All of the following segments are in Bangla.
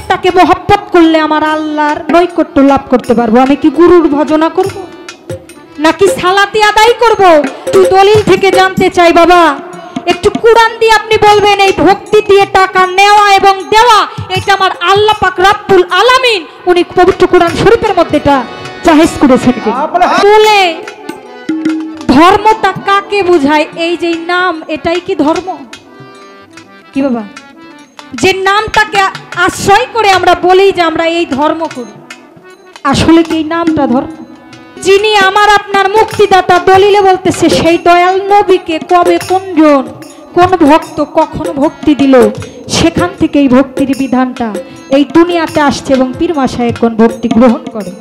নামটাকে মহব্বত করলে আমার আল্লাহর নৈকট্য লাভ করতে পারবো। আমি কি গুরুর ভজনা করব নাকি সালাতি আদায় করব? তুই দলিল থেকে জানতে চাই বাবা, একটু কোরআন দিয়ে আপনি বলবেন এই ভক্তি দিয়ে টাকা নেওয়া এবং দেওয়া এটা আমার আল্লাহ পাক রব্বুল আলামিন উনি পবিত্র কোরআন শরীফের মধ্যে এটা জায়েজ করেছেন কি বলে। ধর্মটা কাকে বোঝায়? এই যে নাম, এটাই কি ধর্ম? কি বাবা, যে নামটাকে আশ্রয় করে আমরা বলি যে আমরা এই ধর্ম করি, আসলে কি এই নামটা ধর্ম? যিনি আমার আপনার মুক্তিদাতা, দলিলে বলতেছে সেই দয়াল নবীকে কবে কোনজন কোন ভক্ত কখন ভক্তি দিল, সেখান থেকে এই ভক্তির বিধানটা এই দুনিয়াতে আসছে এবং পীর মাশায়েখ কোন ভক্তি গ্রহণ করে,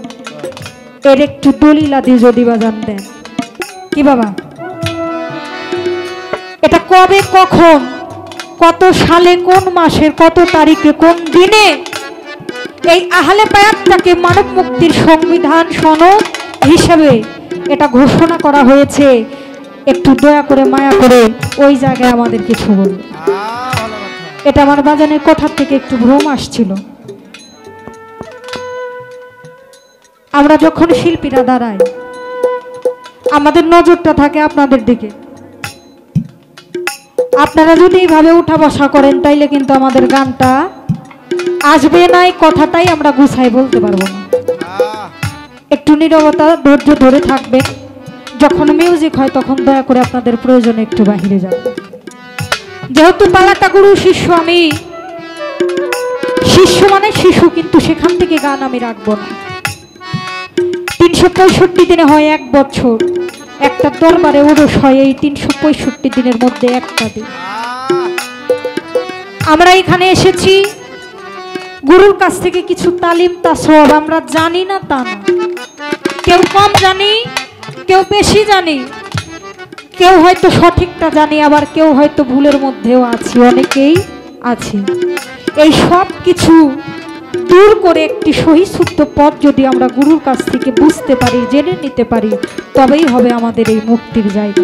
এর একটু দলিল আদি যদি বা জানতেন। কি বাবা, এটা কবে কখন কত সালে কোন মাসের কত তারিখে কোন দিনে এই আহলে বায়াতটাকে মানব মুক্তির সংবিধান সনদ হিসেবে এটা ঘোষণা করা হয়েছে, একটু দয়া করে মায়া করে ওই জায়গায় আমাদের কিছু বলবে। এটা আমার বাজানের কথা থেকে একটু ভ্রম আসছিল। আমরা যখন শিল্পীরা দাঁড়াই আমাদের নজরটা থাকে আপনাদের দিকে। আপনারা যদি এইভাবে উঠা বসা করেন তাইলে কিন্তু আমাদের গানটা আসবে না, এই কথাটাই আমরা গুছাই বলতে পারবো না। একটু নীরবতা ধৈর্য ধরে থাকবেন, যখন মিউজিক হয় তখন দয়া করে আপনাদের প্রয়োজনে একটু বাহিরে যাবেন। যেহেতু পালাটা গুরু শিষ্য, আমি শিষ্য মানে শিশু, কিন্তু সেখান থেকে গান আমি রাখবো না। 365 দিনে হয় 1 বছর, একটা দরবারে ওরস হয় এই 365 দিনের মধ্যে একটা দিন। আমরা এখানে এসেছি গুরুর কাছ থেকে কিছু তালিম তাসওয়াব আমরা জানি না তা না, কেউ কম জানি, কেউ বেশি জানি, কেউ হয়তো সঠিকটা জানি, আবার কেউ হয়তো ভুলের মধ্যেও আছি, অনেকেই আছি। এই সব কিছু দূর করে একটি সহিশুদ্ধ পথ যদি আমরা গুরুর কাছ থেকে বুঝতে পারি, জেনে নিতে পারি, তবেই হবে আমাদের এই মুক্তির জায়গা।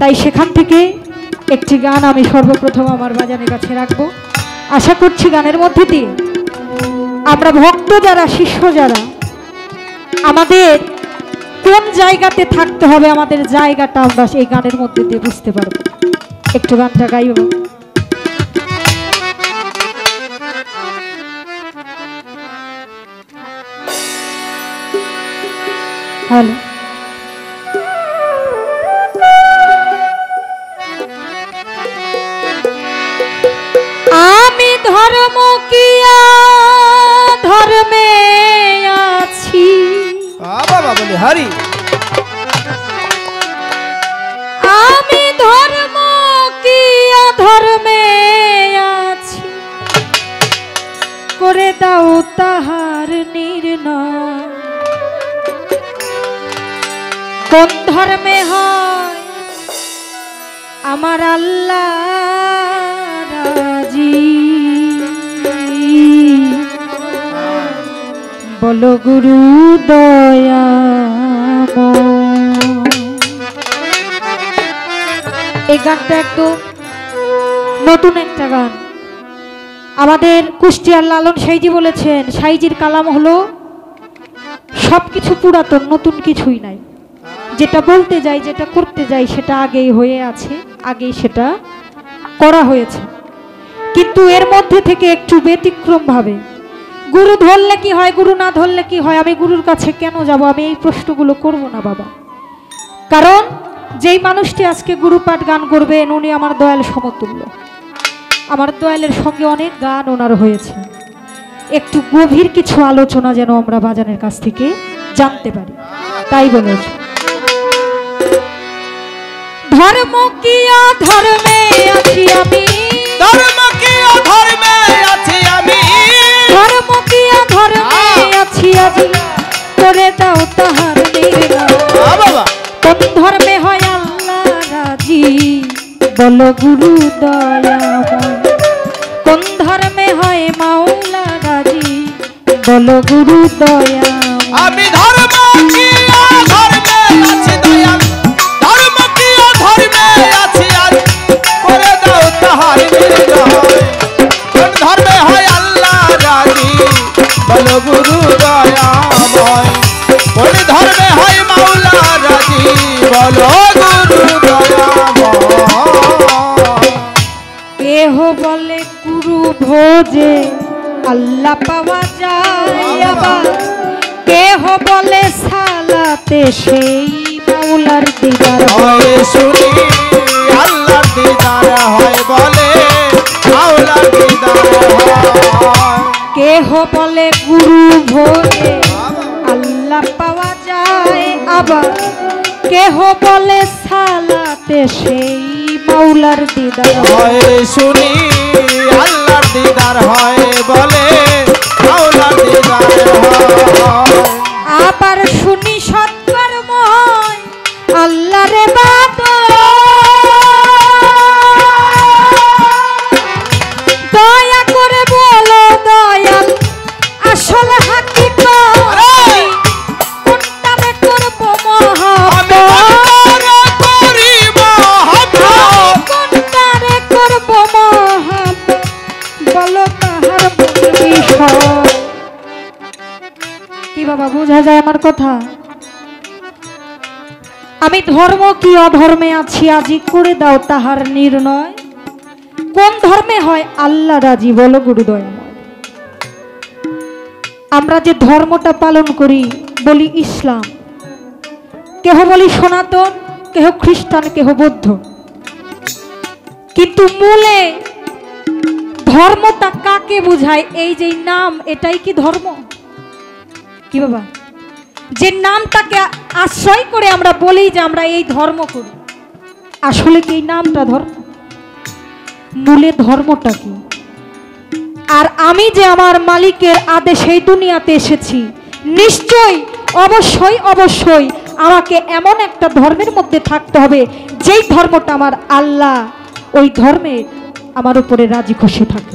তাই সেখান থেকে একটি গান আমি সর্বপ্রথম আমার বাজানের কাছে রাখবো। আশা করছি গানের মধ্যে দিয়ে আমরা ভক্ত যারা, শিষ্য যারা, আমাদের কোন জায়গাতে থাকতে হবে, আমাদের জায়গাটা আমরা এই গানের মধ্যে দিয়ে বুঝতে পারবো। একটু গানটা গাইব। হ্যালো, আমি ধর্ম কিয়া ধর্মে আছি, বাবা বলে হরি, আমি ধর্ম কিয়া ধর্মে আছি, করে দাও তাহার নির্ণয়, কোন ধর্মে হয় আমার আল্লাহ রাজি, বলো গুরু দয়াময়। এই গানটা একদম নতুন একটা গান। আমাদের কুষ্টিয়ার লালন সাইজি বলেছেন, সাইজির কালাম হলো সবকিছু পুরাতন, নতুন কিছুই নাই। যেটা বলতে যাই, যেটা করতে যাই, সেটা আগেই হয়ে আছে, আগেই সেটা করা হয়েছে। কিন্তু এর মধ্যে থেকে একটু ব্যতিক্রম ভাবে গুরু ধরলে কি হয়, গুরু না ধরলে কি হয়, আমি গুরুর কাছে কেন যাব, আমি এই প্রশ্নগুলো করব না বাবা। কারণ যেই মানুষটি আজকে গুরুপাঠ গান করবেন উনি আমার দয়াল সমতুল্য, আমার দয়ালের সঙ্গে অনেক গান ওনার হয়েছে। একটু গভীর কিছু আলোচনা যেন আমরা বাজানের কাছ থেকে জানতে পারি, তাই বলেছি। ধর্ম কি অধর্মে আছি আমি, ধর্ম কি অধর্মে আছি আমি, ধর্ম কি অধর্মে আছি আমি, করে দাও তাহার নির্ণয়, বাবা কোন ধর্মে হয় আল্লাহ রাজি, বলো গুরু দয়াময়, কোন ধর্মে হয় মাওলা রাজি, বলো গুরু দয়াময়। আমি ধর্ম কি অধর্মে আছি দয়াল, ধর্ম কি অধর্মে আছি আজ, করে দাও তাহার নির্ণয়, কোন ধর্মে হয় গুরু ভোজে আল্লাহ পাওয়া যায়, আবার কেহ বলে সালাতে সেই মাওলার দিদার হয়। শুনি আল্লাহর দিদার হয় বলে মাওলার দিদার হয়। কেহ বলে গুরু ভোজে আল্লাহ পাওয়া যায়, আবার কেহ বলে সালাতে সেই মাওলার দিদার হয়। শুনি আল্লাহর দিদার হয় বলে মাওলার দিদার হয়। আবার শুনি সৎকর্ম হয় আল্লাহরে বাদ, দয়া করে বলো দয়াল আসল হাকিকত কোনটারে করব মহব্বত, কোনটারে করব মহব্বত বলো তাহার বিষয়। কি বাবা বোঝা যায় আমার কথা? আমি ধর্ম কি অধর্মে আছি আজি করে দাও তাহার নির্ণয়, কোন ধর্মে হয় আল্লাহ রাজি বলো গুরুদয়াময়। আমরা যে ধর্মটা পালন করি বলি ইসলাম, কেহ বলি সনাতন, কেহ খ্রিস্টান, কেহ বৌদ্ধ, কিন্তু মূলে ধর্মটা কাকে বোঝায়? এই যে নাম, এটাই কি ধর্ম? কি বাবা, যে নামটাকে আশ্রয় করে আমরা বলি যে আমরা এই ধর্ম করি, আসলে কি এই নামটা ধর্ম? মূলে ধর্মটা কি? আর আমি যে আমার মালিকের আদেশে এই দুনিয়াতে এসেছি, নিশ্চয়ই অবশ্যই অবশ্যই আমাকে এমন একটা ধর্মের মধ্যে থাকতে হবে যেই ধর্মটা আমার আল্লাহ ওই ধর্মে আমার উপরে রাজি খুশি থাকে।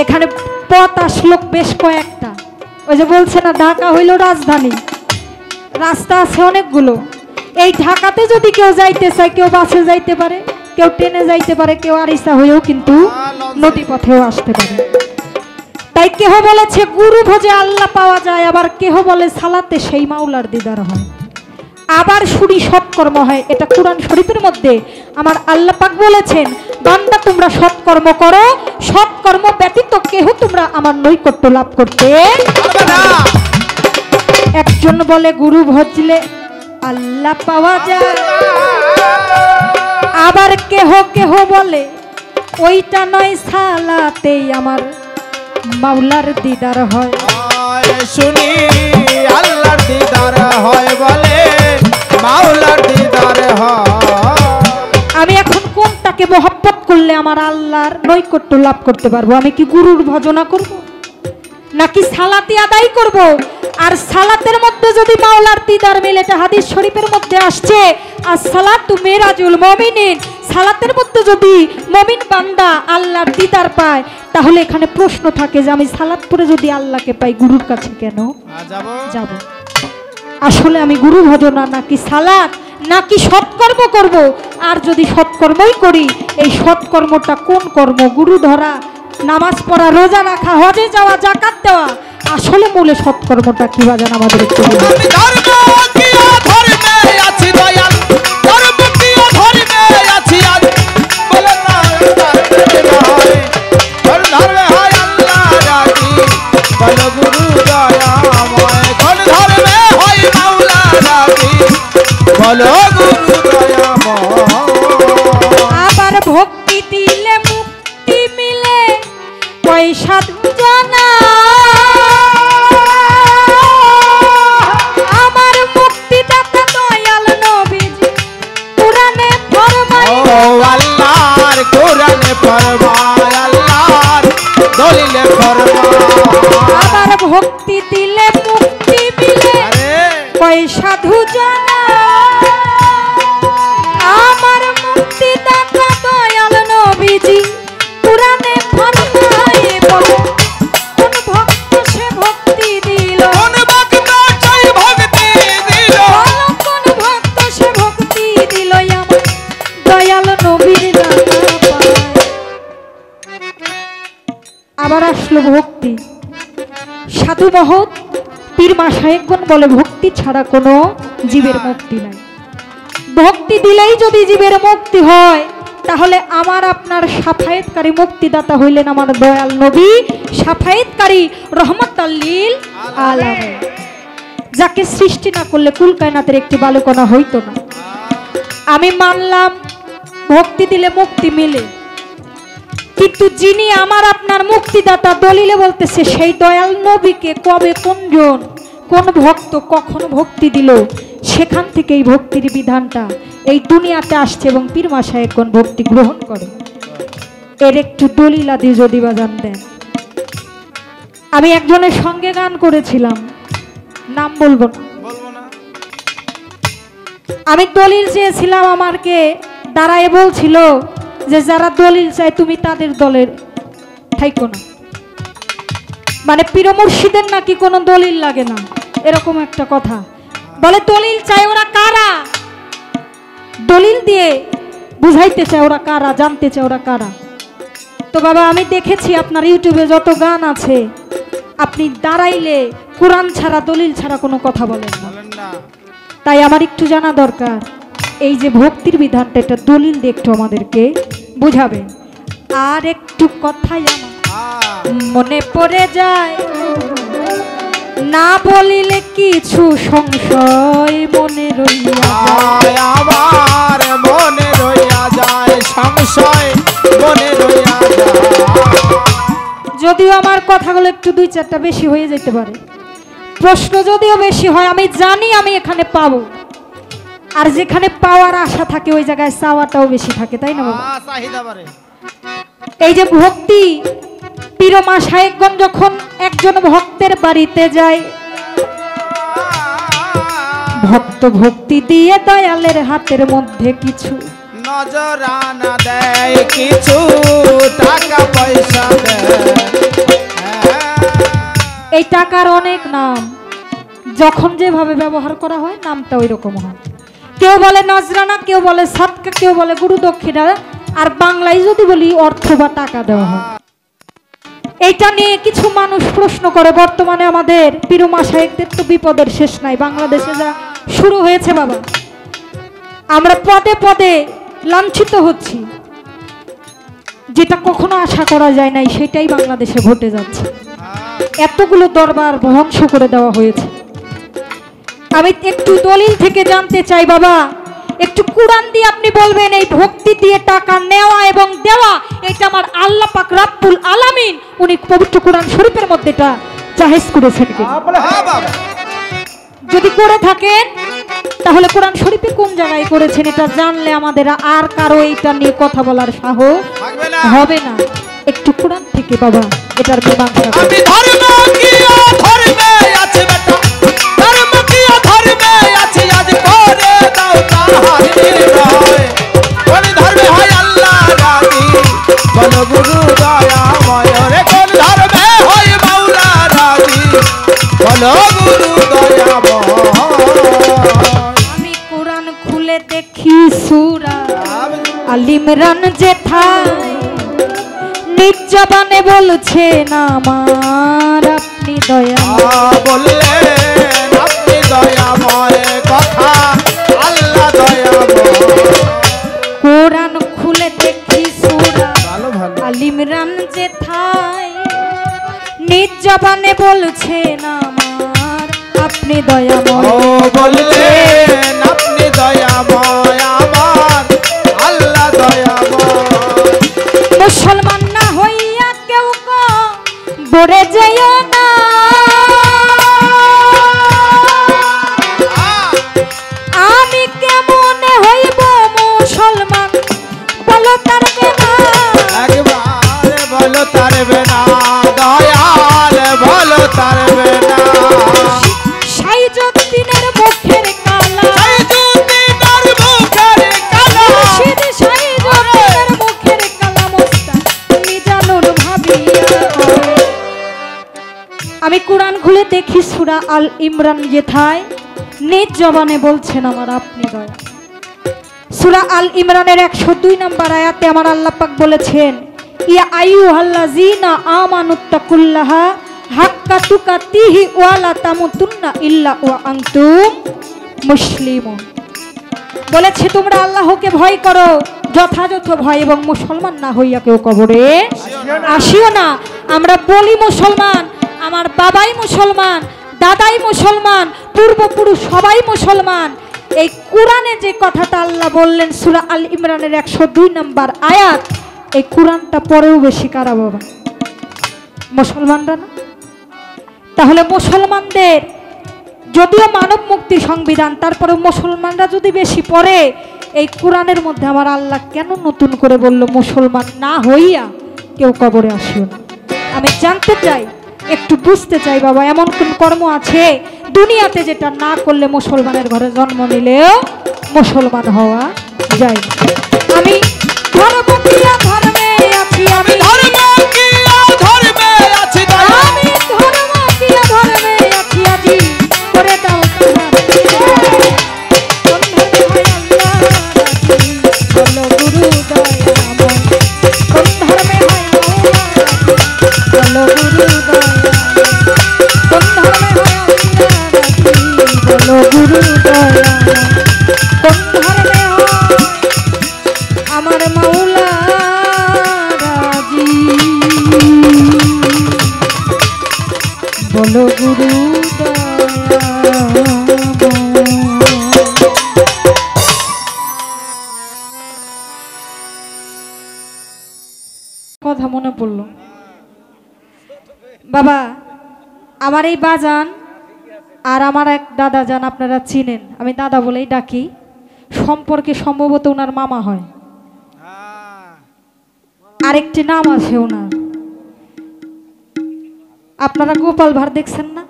এখানে পথ আসলো বেশ কয়েকটা, ওই যে বলছে না ঢাকা হইল রাজধানী, রাস্তা আছে অনেকগুলো। এই ঢাকাতে যদি কেউ যাইতে চায়, কেউ বাসে যাইতে পারে, কেউ ট্রেনে যাইতে পারে, কেউ আরিসা হয়েও কিন্তু নদী পথেও আসতে পারে। তাই কেহ বলেছে গুরু ভোজে আল্লাহ পাওয়া যায়, আবার কেহ বলে সালাতে সেই মাওলার দিদার হয়, আবার শুনি সৎকর্ম হয়। এটা কুরআন শরীফের মধ্যে আমার আল্লাহ পাক বলেছেন, বান্দা তোমরা সৎকর্ম করো, সৎকর্ম ব্যতীত কেহ তোমরা আমার নৈকট্য লাভ করতে পারবে না। একজন বলে গুরু ভজলে আল্লাহ পাওয়া যায়, আবার কেহ কেহ বলে ওইটা নয় সালাতেই আমার মাওলার দিদার হয়। শুনি আল্লাহর দিদার হয় বলে মাওলার দিদার হয়। আমি এখন কোনটাকে মহব্বত করলে আমার আল্লাহর নৈকট্য লাভ করতে পারবো? আমি কি গুরুর ভজনা করব, নাকি সালাতি আদায় করব? আর সালাতের মধ্যে যদি মাওলার দিদার মিলে, এটা হাদিস শরীফের মধ্যে আসছে, আসসালাতু মিরাজুল মুমিনিন, সালাতের মধ্যে যদি মুমিন বান্দা আল্লাহর দিদার পায়, তাহলে এখানে প্রশ্ন থাকে যে আমি সালাত পড়ে যদি আল্লাহকে পাই, গুরুর কাছে কেন যাব? আসলে আমি গুরু ভজনা নাকি সালাত নাকি সৎকর্ম করব? আর যদি সৎকর্মই করি, এই সৎকর্মটা কোন কর্ম? গুরু ধরা, নামাজ পড়া, রোজা রাখা, হজে যাওয়া, যাকাত দেওয়া, আসলে মূলে সৎকর্মটা কি বাজান আমাদের একটু বলুন। আবার ভক্তি দিলে মুক্তি মিলে, পয়সা জানা আমার মুক্তিদাতা দয়াল নবীজি কুরআনে ফরমায়, আল্লাহর কোরআনে ফরমায়, আল্লাহর দলিলে ফরমায়। আবার ভক্তি দিলে মুক্তি মিলে, পয়সা জানা আমার মুক্তিদাতা দয়াল নবীজি কুরআনে ফরমায়। বলো কোন ভক্ত সে ভক্তি দিল, কোন ভক্ত সেই ভক্তি দিল, বলো কোন ভক্ত সে ভক্তি দিল আমার দয়াল নবীর নাম পায়। আবার আসলো ভক্তি, সাধু মহৎ পীর মাশায়েখগণ বলে ভক্তি ছাড়া কোনো জীবের মুক্তি নাই। ভক্তি দিলেই যদি জীবের মুক্তি হয়, তাহলে আমার আপনার সাফায়েতকারী মুক্তিদাতা হইলেন আমার দয়াল নবী, সাফায়েতকারী রহমাতুল লিল আলামিন, যাকে সৃষ্টি না করলে কুল কায়নাতের একটি বালুকণা হইতো না। আমি মানলাম ভক্তি দিলে মুক্তি মিলে, কিন্তু যিনি আমার আপনার মুক্তিদাতা দলিলে বলতেছে সেই দয়াল নবীকে কবে কোনজন কোন ভক্ত কখন ভক্তি দিল, সেখান থেকে এই ভক্তির বিধানটা এই দুনিয়াতে আসছে এবং পীর মাশায়েখগণ ভক্তি গ্রহণ করে। এর একটু দলিল আদি যদি বা জানতেন। আমি একজনের সঙ্গে গান করেছিলাম, নাম বলবো না। আমি দলিল চেয়েছিলাম, আমাকে দাঁড়ায় বলছিল যে যারা দলিল চায় তুমি তাদের দলের থাইকো না, মানে পীর মুর্শিদের নাকি কোনো দলিল লাগে না, এরকম একটা কথা বলে। দলিল চায় ওরা কারা, দলিল দিয়ে বুঝাইতে চায় ওরা কারা, জানতে চায় ওরা কারা। তো বাবা আমি দেখেছি আপনার ইউটিউবে যত গান আছে, আপনি দাঁড়াইলে কোরআন ছাড়া দলিল ছাড়া কোনো কথা বলেন না। তাই আমার একটু জানা দরকার, এই যে ভক্তির বিধানটা এটা দলিল দিয়ে একটু আমাদেরকে বুঝাবেন। আর একটু কথাই আমার মনে পড়ে যায়, না বলিলে কিছু সংশয় মনে রইয়া যায়, আমার মনে রইয়া যায়, সংশয় মনে রইয়া যায়। যদিও আমার কথাগুলো একটু দুই চারটা বেশি হয়ে যেতে পারে, প্রশ্ন যদিও বেশি হয়, আমি জানি আমি এখানে পাবো, আর যেখানে পাওয়ার আশা থাকে ওই জায়গায় চাওয়াটাও বেশি থাকে, তাই না বাবা? এই যে ভক্তি, পীর মাশায়েখগণ যখন একজন ভক্তের বাড়িতে যায়, ভক্ত ভক্তি দিয়ে দয়ালের হাতের মধ্যে কিছু নজরানা দেয়, কিছু টাকা পয়সা দেয়। এই টাকার অনেক নাম, যখন যেভাবে ব্যবহার করা হয় নামটা ওই রকম হয়। কেউ বলে নজরানা, কেউ বলে সাদকা, কেউ বলে গুরু দক্ষিণা, আর বাংলায় যদি বলি অর্থ বা টাকা দেওয়া হয়। এইটা নিয়ে কিছু মানুষ প্রশ্ন করে। বর্তমানে আমাদের পীর মাশায়েখদের তো বিপদের শেষ নাই, বাংলাদেশে যা শুরু হয়েছে বাবা, আমরা পদে পদে লাঞ্ছিত হচ্ছি, যেটা কখনো আশা করা যায় নাই সেটাই বাংলাদেশে ঘটে যাচ্ছে। এতগুলো দরবার ধ্বংস করে দেওয়া হয়েছে। আমি একটু দলিল থেকে জানতে চাই বাবা, একটু কোরআন দিয়ে আপনি বলবেন এই ভক্তি দিয়ে টাকা নেওয়া এবং দেওয়া এটা আমার আল্লাহ পাক রব্বুল আলামিন উনি পবিত্র কোরআন শরীফের মধ্যে এটা জায়েজ করেছেন কি? যদি করে থাকেন তাহলে কোরআন শরীফে কোন জায়গায় করেছেন এটা জানলে আমাদের আর কারো এইটা নিয়ে কথা বলার সাহস হবে না। একটু কোরআন থেকে বাবা এটার মীমাংসা করুন। আমি ধর্ম কি ধর্মে আছে বেটা, ধর্ম কি ধর্মে আছে, আজ করে দাও তাহার নির্ণয়। কোন ধর্মে হয় আল্লাহ রাজি, বল গুরু দয়াময় রে, কোন ধর্মে হয় মাওলা রাজি, বল গুরু দয়াময়। আমি কোরআন খুলে দেখি সূরা আল ইমরান যেথায় নিজ জবানে বলছেন আমার আপনি দয়াময়, বললেন আপনি দয়াময়, কথা আল্লাহ দয়াময়। কোরআন খুলে দেখি সূরা আল ইমরান যেথায় নিজ জবানে বলছেন আমার আপনি দয়াময়, বললেন আপনি দয়াময়, আমার আল্লাহ দয়াময়। মুসলমান না হইয়া কেউ বরে যেও না, আমি কেমনে হইব মুসলমান বলো তারবে না, একবার বলো তারবে না, দয়াল বলো তারবে না। সাইজুদ্দিনের মুখের কালা, সাইজুদ্দিনের মুখের কালা, মুর্শিদ সাইজুদ্দিনের মুখের কালা মোস্তাক মিজানুর ভাবিয়া। আমি কোরআন খুলে দেখি সূরা আল ইমরান যেথায় নিজ জবানে বলছেন আমার আপনি দয়া। সূরা আল ইমরানের 102 নম্বর আয়াতে আমার আল্লাহ পাক বলেছেন, ইয়া আইয়ুহাল্লাযীনা আমানুত্তাকুল্লাহা হাক্কা তুকাতিহি ওয়া লা তামুতুন্না ইল্লা ওয়া আনতুম মুসলিমুন। বলেছে তোমরা আল্লাহকে ভয় করো যথাযথ ভয় এবং মুসলমান না হইয়া কেউ কবরে আসিও না। আমরা বলি মুসলমান, আমার বাবাই মুসলমান, দাদাই মুসলমান, পূর্বপুরুষ সবাই মুসলমান। এই কোরআনে যে কথাটা আল্লাহ বললেন সূরা আল ইমরানের 102 নম্বর আয়াত, এই কোরআনটা পরেও বেশি কারা বাবা? মুসলমানরা না? তাহলে মুসলমানদের যদিও মানব মুক্তি সংবিধান, তারপরে মুসলমানরা যদি বেশি পড়ে, এই কোরআনের মধ্যে আমার আল্লাহ কেন নতুন করে বলল মুসলমান না হইয়া কেউ কবরে আসিও না? আমি জানতে চাই, একটু বুঝতে চাই বাবা, এমন কোন কর্ম আছে দুনিয়াতে যেটা না করলে মুসলমানের ঘরে জন্ম নিলেও মুসলমান হওয়া যায় না? আমি ধর্মপ্রিয়া ধর্মে আছি, আমি ধর্মপ্রিয়া ধর্মে আছি, আমি ধর্মপ্রিয়া ধর্মে আছি, আজি করে দাও তোমার কোন ধর্মে হয় আল্লাহ রাজি, বলো গুরু দয়াময় কোন ধর্মে হয় আল্লাহ রাজি, বলো গুরু দয়াময় কোন ধর্মে হয় আল্লাহ রাজি, বলো গুরু দয়াময় কোন ধর্মে হয় আমার মাওলা রাজি, বলো গুরু দয়াময়। কথা মনে পড়লো বাবা, আমার এই বাজান আর আমার এক দাদা যান, আপনারা চিনেন, আমি দাদা বলেই ডাকি, সম্পর্কে সম্ভবত ওনার মামা হয়, আরেকটি নাম আছে ওনার। আপনারা গোপাল ভাঁড় দেখছেন না?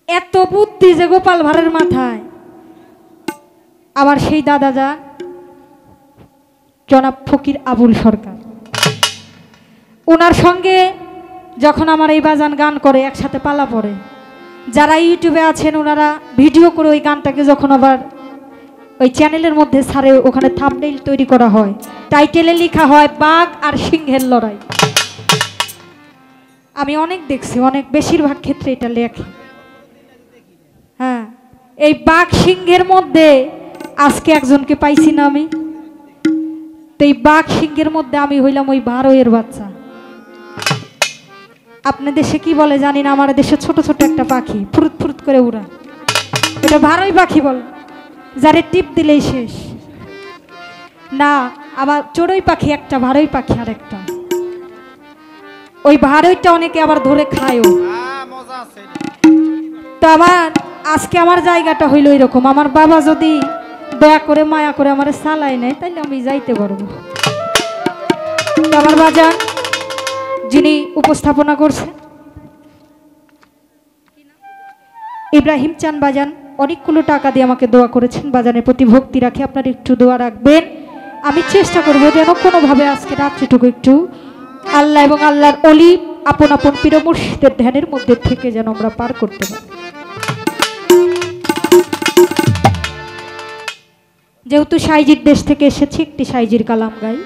এত বুদ্ধি যে গোপাল ভাঁড়ের মাথায়। আমার সেই দাদা যান জনাব ফকির আবুল সরকার, ওনার সঙ্গে যখন আমার এই বাজান গান করে একসাথে পালা পড়ে, যারা ইউটিউবে আছেন ওনারা ভিডিও করে ওই গানটাকে যখন আবার ওই চ্যানেলের মধ্যে ছাড়ে, ওখানে থাম্বনেইল তৈরি করা হয়, টাইটেলে লেখা হয় বাঘ আর সিংহের লড়াই। আমি অনেক দেখছি, অনেক বেশিরভাগ ক্ষেত্রে এটা লেখে। হ্যাঁ, এই বাঘ সিংহের মধ্যে আজকে একজনকে পাইছি না আমি, তো এই বাঘ সিংহের মধ্যে আমি হইলাম ওই ভারোয়ের বাচ্চা। আপনার দেশে কি বলে জানি না, আমার দেশে ছোট ছোট একটা পাখি ফুরুত ফুরুত করে উড়া, এটা ভারোই পাখি বল, যারে টিপ দিলেই শেষ। না, আবার চড়ুই পাখি একটা, ভারোই পাখি আর একটা। ওই ভারোইটা অনেকে আবার ধরে খায়ও। তো আমার আজকে আমার জায়গাটা হইল এরকম, আমার বাবা যদি দয়া করে মায়া করে আমার চালায় নেয় তাইলে আমি যাইতে পারবো। তো আমার বাজান যিনি উপস্থাপনা করছেন ইব্রাহিম চান বাজান, অনেকগুলো টাকা দিয়ে আমাকে দোয়া করেছেন। বাজানের প্রতি ভক্তি রাখে, আপনারা একটু দোয়া রাখবেন। আমি চেষ্টা করব যেন কোনোভাবে আজকে রাত্রিটুকু একটু আল্লাহ এবং আল্লাহর অলি আপন আপন পীর মুর্শিদের ধ্যানের মধ্যে থেকে যেন আমরা পার করতে পারি। যেহেতু সাইজির দেশ থেকে এসেছি, একটি সাইজির কালাম গাই।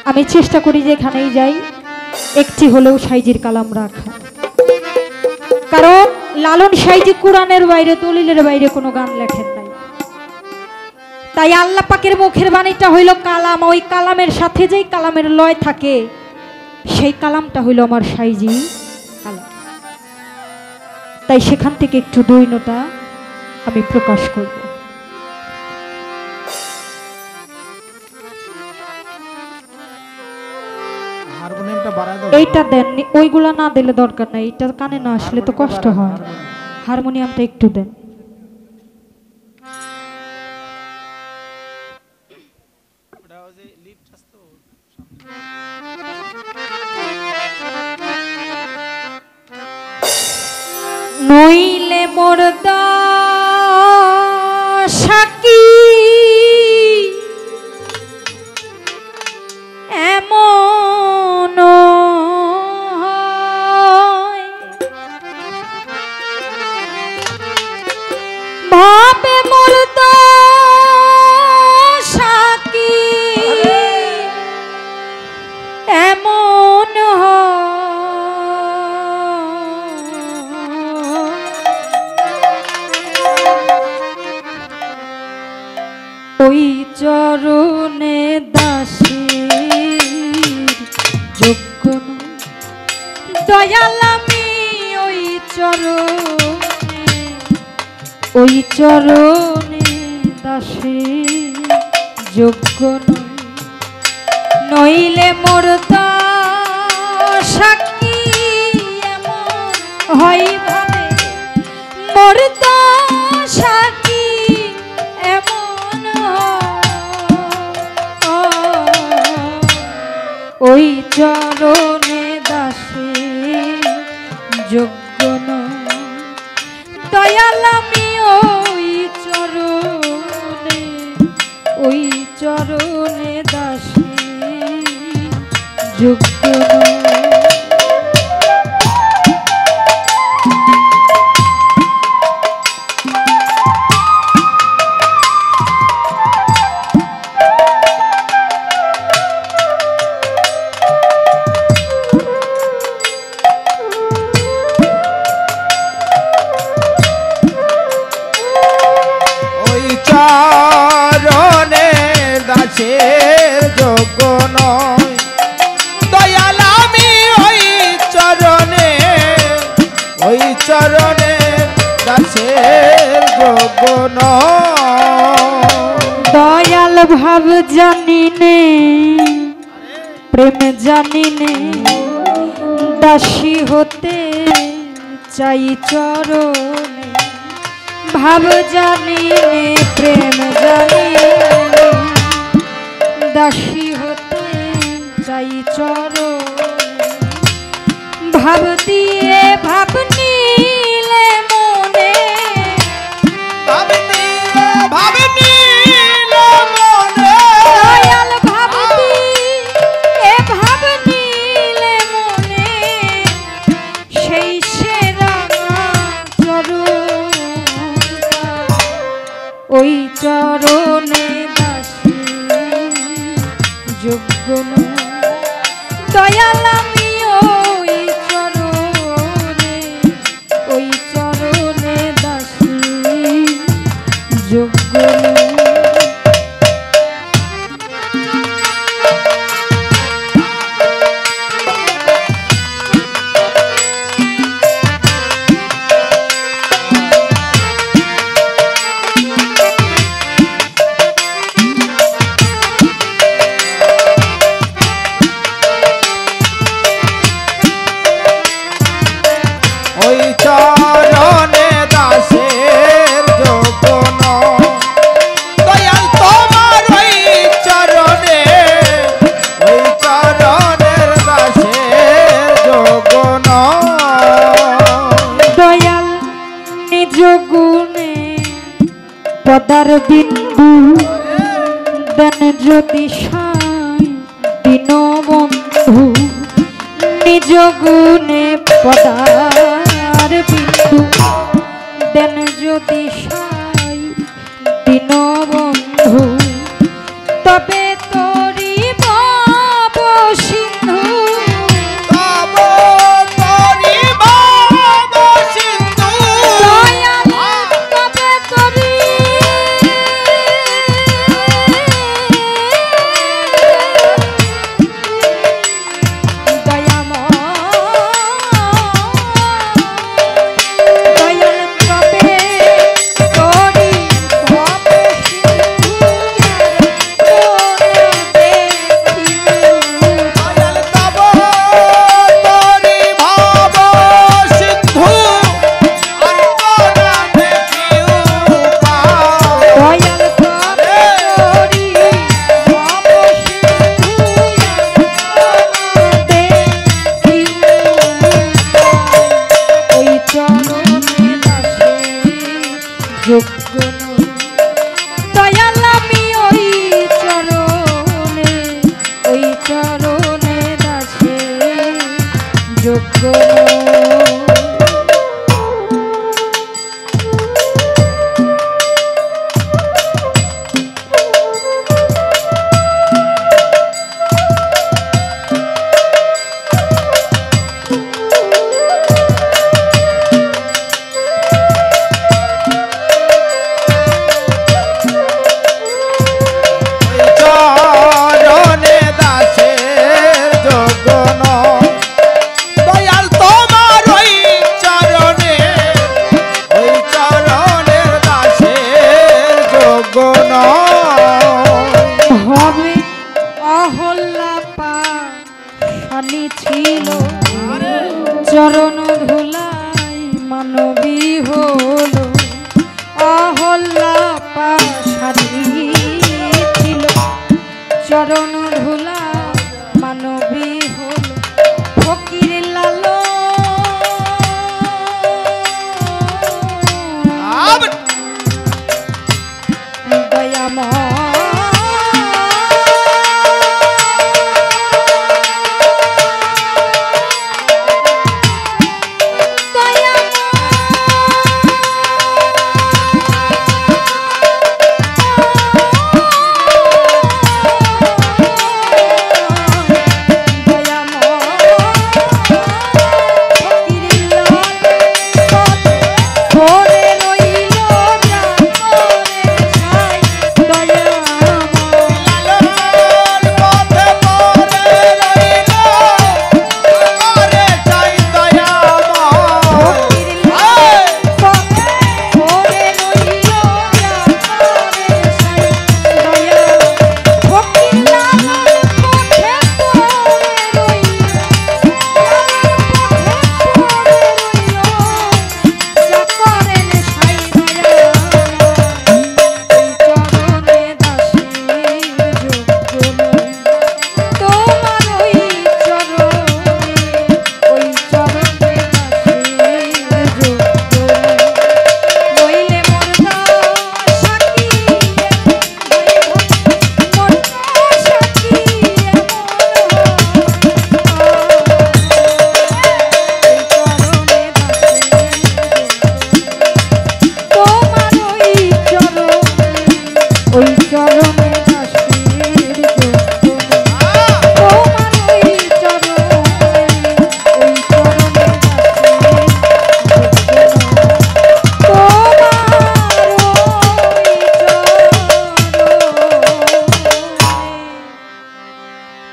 আমি চেষ্টা করি যেখানেই যাই একটি হলেও সাইজির কালাম রাখা, কারণ লালন সাইজি কোরআনের বাইরে দলিলের বাইরে কোনো গান লেখেন নাই। তাই আল্লাহ পাকের মুখের বাণীটা হইল কালাম, ওই কালামের সাথে যেই কালামের লয় থাকে সেই কালামটা হইল আমার সাইজি কালাম। তাই সেখান থেকে একটু দুই নোটা আমি প্রকাশ করব। এইটা দেননি, ওইগুলা না দিলে দরকার নাই, এইটা কানে না আসলে তো কষ্ট হয়। হারমোনিয়ামটা একটু দেন। নইলে মোর সাকি এমন ভাবে মোর সাকি এমন ওই দয়াল আমি ওই চরণে, ওই চরণে দাসে যোগ্য নই, নইলে মোর সাক্ষী এমন হয় ভাবে, মোর সাক্ষী এমন ওই চরণে দাসে যোগ্য নয়, দয়াল আমি ওই চরণে, ওই চরণে দাসে যোগ্য নয়। চরণে দাসের যোগ্য নয়, দয়াল আমি ওই চরণে, ওই চরণে দাসের যোগ্য নয়। দয়াল ভাব জানি নে, প্রেম জানি নে, দাসী হতে চাই চরণে, ভাব জানি নে, প্রেম জানি নে, দাসী হতে চাই চরণে, ভাব দিয়ে ভাব নিলে মনে, ভাব নিলে ভাব নিলে মনে, দয়াল ভাব দিয়ে ভাব নিলে মনে, সেই সেরা চরণ, ওই চরণে দাসী যোগ্য নয়, দয়াল আমি ওই চরণে, ওই চরণে দাসী যোগ্য নয়। ওই চরণে দাসের যোগ্য নয়, দয়াল তোমার ওই চরণে, ওই চরণের দাসের যোগ্য নয়। দয়াল নিজ গুণে পদার বিন্দু দেন যদি সাই দীনবন্ধু, নিজ গুণে পদার বিন্দু দেন যদি সাই দীনবন্ধু, তবে তোরি ভাব সিন্ধু, তব তোরি ভাব সিন্ধু, দয়াল তবে তোরি দয়াল তবে তোরি ভাব সিন্ধু, দয়াল তব তোরি ভাব সিন্ধু, অন্তরা দেখিও পাও। দয়াল তবে তোরি ভাব সিন্ধু, ওই চরণে দাসে যোগ্য নয়, দয়াল আমি ওই চরণে, ওই চরণে দাসে যোগ্য নয়। চরণে দাসের যোগ্য নয়, দয়াল তো খানি ছিল চরণ ধুলাই মানবী হলো অহল্লা পাশানি ছিল চরণ ধুলা মানবী হলো ফকির লালো দয়াময়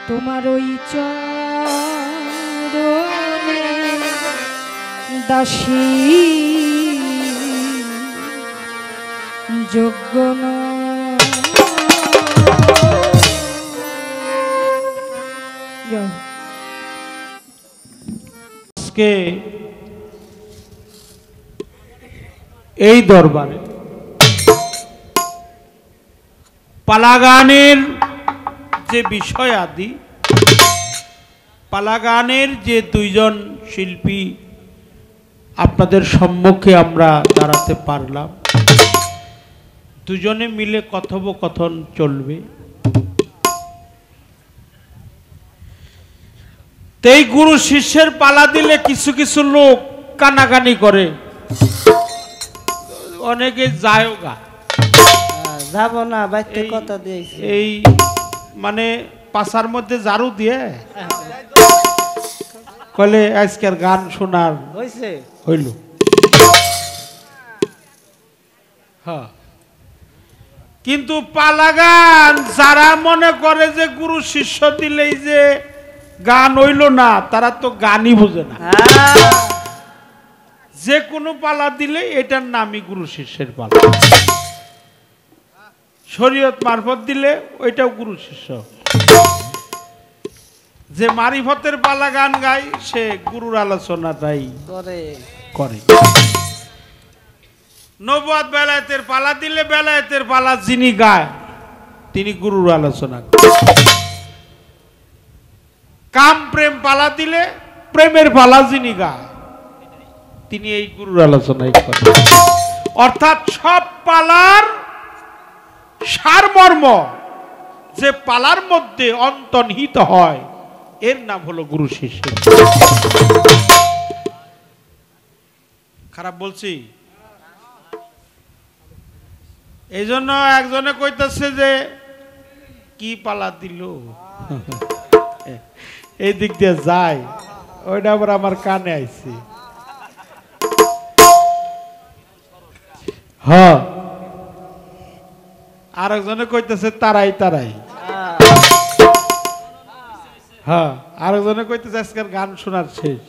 তোমার ওই চরণে দাসী যোগ্য আজকে এই দরবারে পালাগানের যে বিষয় আদি পালাগানের যে দুইজন শিল্পী আপনাদের সম্মুখে আমরা দাঁড়াতে পারলাম, দুজনে মিলে কথোপকথন চলবে। এই গুরু শিষ্যের পালা দিলে কিছু কিছু লোক কানাকানি করে, অনেকে যায়ও গা যাব না বাইতে কথা দিয়েছি এই মানে পাশার মধ্যে ঝাড়ু দিয়ে কলে আজকের গান শোনার হইছে হইল। হ্যাঁ, কিন্তু পালা গান যারা মনে করে যে গুরু শিষ্য দিলেই যে গান হইল না, তারা তো গানই বোঝে না। যে কোনো পালা দিলে এটার নামই গুরু শিষ্যের পালা। শরীয়ত মারফত দিলে ওইটাও গুরু শিষ্য। যে মারিফতের পালা গান গায় সে গুরুর আলোচনাটাই করে। নবুয়ত বেলায়েতের পালা দিলে বেলায়েতের পালা যিনি গায় তিনি গুরুর আলোচনা করেন। কাম প্রেম পালা দিলে প্রেমের পালা যিনি গায় তিনি এই গুরুর আলোচনাই করেন। অর্থাৎ সব পালার সারমর্ম যে পালার মধ্যে অন্তর্নিহিত হয় এর নাম হলো গুরু শিষ্য। খারাপ বলছি? এই জন্য একজনে কইতেছে যে কি পালা দিল, এই দিক দিয়ে যায়, ওইটা আবার আমার কানে আইছে। হ্যাঁ, আর একজনে কইতেছে তারাই তারাই। হ্যাঁ, আর একজনে কইতেছে আজকের গান শোনার শেষ।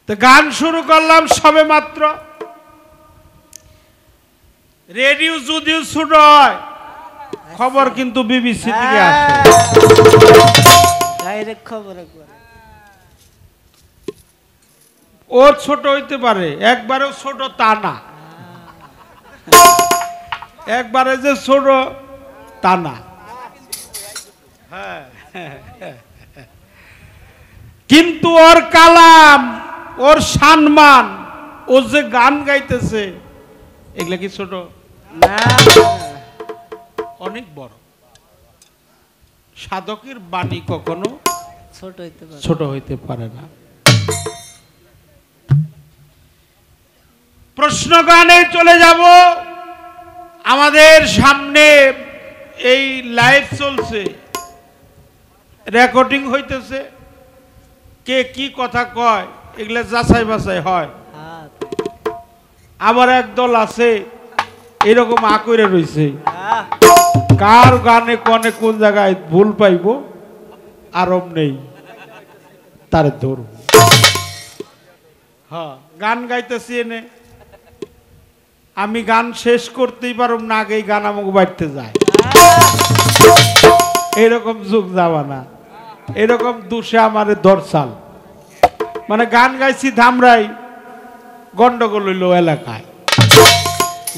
তো গান শুরু করলাম সবে মাত্র। রেডিও যদিও ছোট হয়, খবর কিন্তু বিবিসি থেকে আসে। এক খবর একবার ওর ছোট হইতে পারে, একবারেও ছোট তা না, একবারে যে ছোট তা না। কিন্তু ওর কালাম, ওর সম্মান, ও যে গান গাইতেছে, এগুলা কি ছোট না? অনেক বড়। সাধকের বাণী কখনো ছোট হইতে পারে, ছোট হইতে পারে না। প্রশ্ন গানে চলে যাব। আমাদের সামনে এই লাইভ চলছে, রেকর্ডিং হইতেছে, কে কি কথা কয় এগুলা যাচাই বাছাই হয়। হ্যাঁ আবার একদল আছে এরকম আকরে রইছে, হ্যাঁ কার গানে কনে কোন জায়গায় ভুল পাইব আরম নেই, তার ধরব। হ্যাঁ, গান গাইতেছি এনে, আমি গান শেষ করতেই পারব না, আগেই গান আমাকে বাড়তে যায়। এরকম যুগ যাবা না, এরকম দুষে আমার দরসাল। মানে গান গাইছি ধামরাই, গন্ডগোল হইল এলাকায়।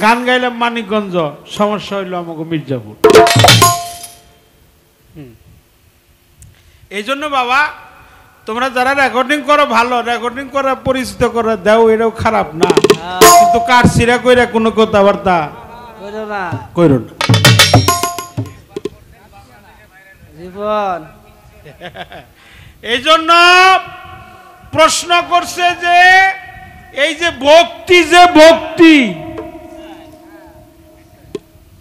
গান গাইলাম মানিকগঞ্জ, সমস্যা হইল আমাকে মির্জাপুর। এই জন্য বাবা, তোমরা যারা রেকর্ডিং করো ভালো, রেকর্ডিং করা পরিচিত করে দাও, এটাও খারাপ না, কিন্তু কাটছিরা কইরা কোনো কথাবার্তা করো না কইরো না। জীবন। এই জন্য প্রশ্ন করছে যে এই যে ভক্তি, যে ভক্তি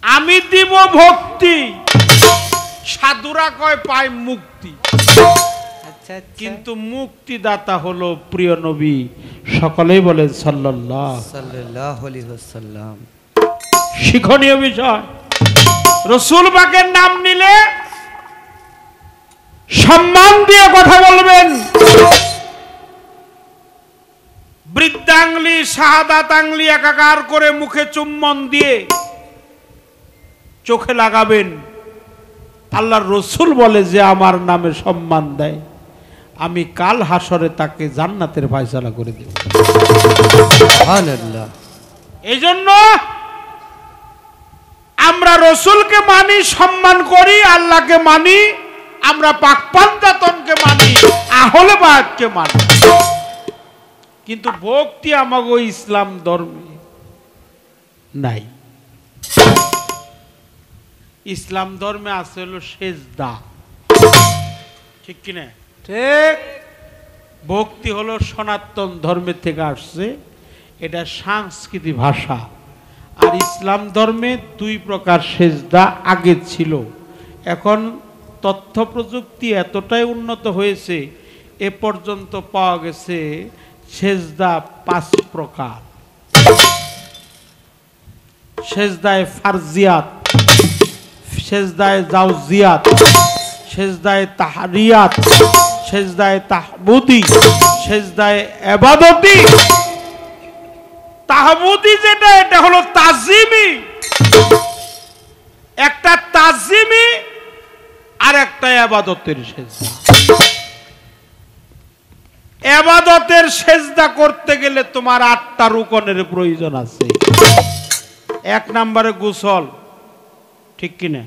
আমি দিব ভক্তি, সাধুরা কয় পায় মুক্তি, আচ্ছা আচ্ছা, কিন্তু মুক্তিদাতা হলো প্রিয় নবী। সকলেই বলেন সাল্লাল্লাহু সাল্লাল্লাহু আলাইহি ওয়াসাল্লাম। শিক্ষণীয় বিষয়, রসুল পাকের নাম নিলে সম্মান দিয়ে কথা বলবেন। বৃদ্ধাঙ্গলি শাহাদাত আঙ্গলি একাকার করে মুখে চুম্বন দিয়ে চোখে লাগাবেন। আল্লাহর রসুল বলে যে আমার নামে সম্মান দেয়, আমি কাল হাসরে তাকে জান্নাতের ফয়সালা করে দেব। সুবহানাল্লাহ। এই জন্য আমরা রসুলকে মানি, সম্মান করি, আল্লাহকে মানি, আমরা পাক পাঞ্জাতনকে মানি, আহলে বায়াতকে মানি। কিন্তু ভক্তি আমাগো ইসলাম ধর্মে নাই। ইসলাম ধর্মে আছে হলো সেজদা, ঠিক কিনা? ঠিক। ভক্তি হলো সনাতন ধর্মের থেকে আসছে, এটা সাংস্কৃতিক ভাষা। আর ইসলাম ধর্মে দুই প্রকার সেজদা আগে ছিল, এখন তথ্য প্রযুক্তি এতটাই উন্নত হয়েছে, এ পর্যন্ত পাওয়া গেছে সেজদা 5 প্রকার। সেজদায়ে ফারজিয়াত, সেজদায়ে জাওজিয়াত, সেজদায়ে তাহরিয়াত, সেজদায়ে তাহবুদি, সেজদায়ে ইবাদতি। তাহবুদি যেটা, এটা হলো তাজিমি, একটা তাজিমি আর একটা ইবাদতের সেজদা। ইবাদতের সেজদা করতে গেলে তোমার 8টা রুকনের প্রয়োজন আছে। 1 নম্বরে গোসল, ঠিক কিনা?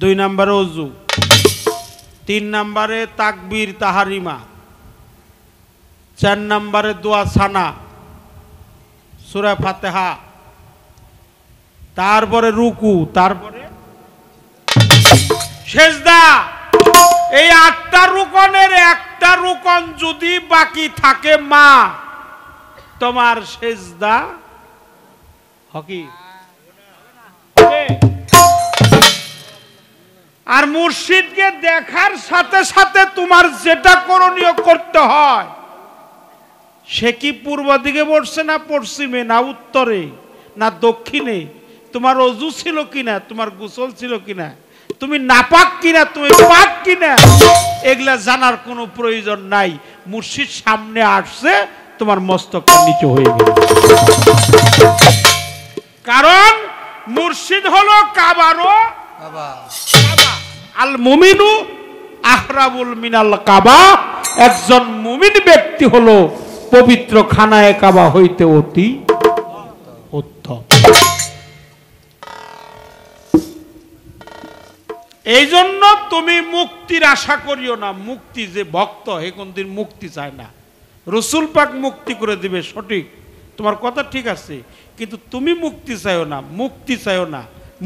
2 নম্বরে ওযু, 3 নম্বরে তাকবীর তাহারিমা, 4 নম্বরে দোয়া সানা, সূরা ফাতিহা, তারপরে রুকু, তারপরে সেজদা। এই 8টা রুকনের একটা রুকন যদি বাকি থাকে মা, তোমার সেজদা হকি। আর মুর্শিদকে দেখার সাথে সাথে তোমার যেটা করণীয় করতে হয়, সে কি পূর্ব দিকে বসছে না পশ্চিমে না উত্তরে না দক্ষিণে, তোমার ওযু ছিল কিনা, তোমার গোসল ছিল কিনা, তুমি নাপাক কিনা, তুমি পাক কিনা, এগুলা জানার কোনো প্রয়োজন নাই। মুর্শিদ সামনে আসছে, তোমার মস্তকটা নিচু হয়ে গেল। কারণ মুর্শিদ হলো কাবারও কাবা। আল মুমিনু আহরাবুল মিনাল কাবা, একজন মুমিন ব্যক্তি হলো পবিত্র খানায়ে কাবা হইতে অতি উত্তম। এই জন্য তুমি মুক্তির আশা করিও না। মুক্তি যে ভক্ত হে কোনদিন মুক্তি চায় না। রসুল পাক মুক্তি করে দিবে, সঠিক, তোমার কথা ঠিক আছে, কিন্তু তুমি মুক্তি চাইও না, মুক্তি চাইও না,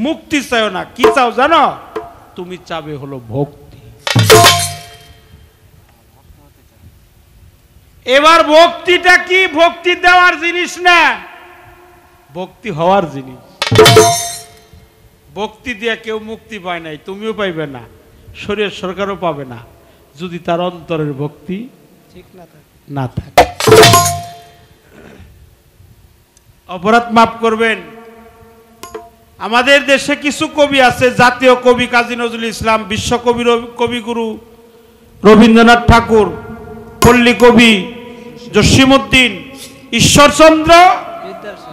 মুক্তি চাইও না। কি চাও জানো? তুমি চাবে হলো ভক্তি। এবার ভক্তিটা কি? ভক্তি দেওয়ার জিনিস না, ভক্তি হওয়ার জিনিস। ভক্তি দিয়ে কেউ মুক্তি পায় নাই, তুমিও পাইবে না, শরীর সরকারও পাবে না, যদি তার অন্তরের ভক্তি ঠিক না থাকে। অপরাধ মাফ করবেন। আমাদের দেশে কিছু কবি আছে, জাতীয় কবি কাজী নজরুল ইসলাম, বিশ্বকবি কবিগুরু রবীন্দ্রনাথ ঠাকুর, পল্লী কবি জসীমউদ্দিন, ঈশ্বরচন্দ্র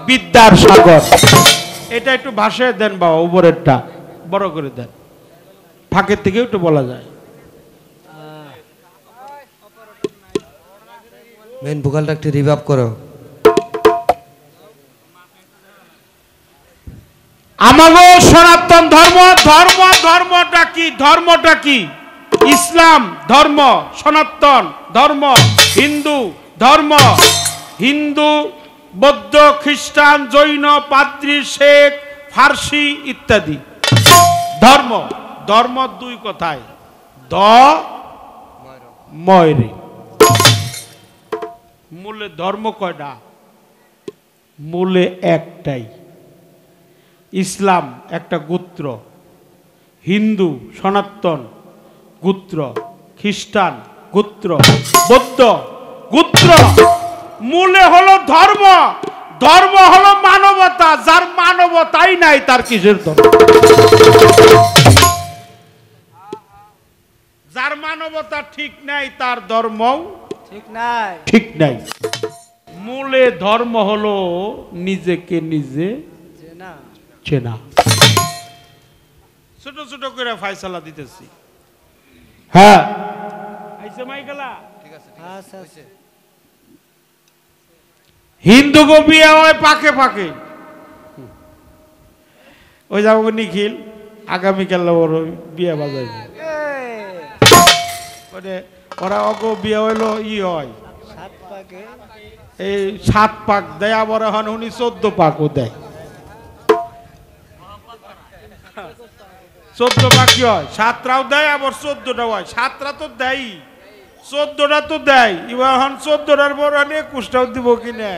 বিদ্যাসাগর। এটা একটু ভাষায় দেন বাবা, উপরেরটা বড় করে দেন, ফাঁকের থেকে একটু বলা যায়। মেন ভোকালটা একটু রিভাব করো। আমাগো সনাতন ধর্ম, ধর্মটা কি? ধর্মটা কি? ইসলাম ধর্ম, সনাতন ধর্ম, হিন্দু ধর্ম, হিন্দু, বৌদ্ধ, খ্রিস্টান, জৈন, পাদ্রী, শেখ, ফার্সি ইত্যাদি ধর্ম। ধর্ম দুই কথায়, দ ময়রে। মূলে ধর্ম কয়টা? মূলে একটাই। ইসলাম একটা গোত্র, হিন্দু সনাতন গোত্র, খ্রিস্টান গোত্র, বৌদ্ধ গোত্র। মূলে হলো ধর্ম। ধর্ম হলো মানবতা। যার মানবতাই নাই তার কিসের ধর্ম? যার মানবতা ঠিক নাই তার ধর্ম ঠিক নাই। মূলে ধর্ম হলো নিজেকে নিজে চেনা। ছোট ছোট করে ফয়সালা দিতেছি। হ্যাঁ, আইছে মাইকেলা, ঠিক আছে। হিন্দু গো বিয়ে হয় পাকে পাকে। ওই যাবো নিখিল আগামীকাল ওর বিয়ে বাজাইবে। ওরা অগো বিয়ে হইলো ই হয় এই 7 পাক দেয়, আবার এখন উনি 14 পাকও দেয়। 14 পাক কি হয়? 7টাও দেয়, আবার 14টাও হয়। 7টা তো দেয়, 14টা তো দেয়। এবার এখন 14টার পর 21টাও দিব কিনা,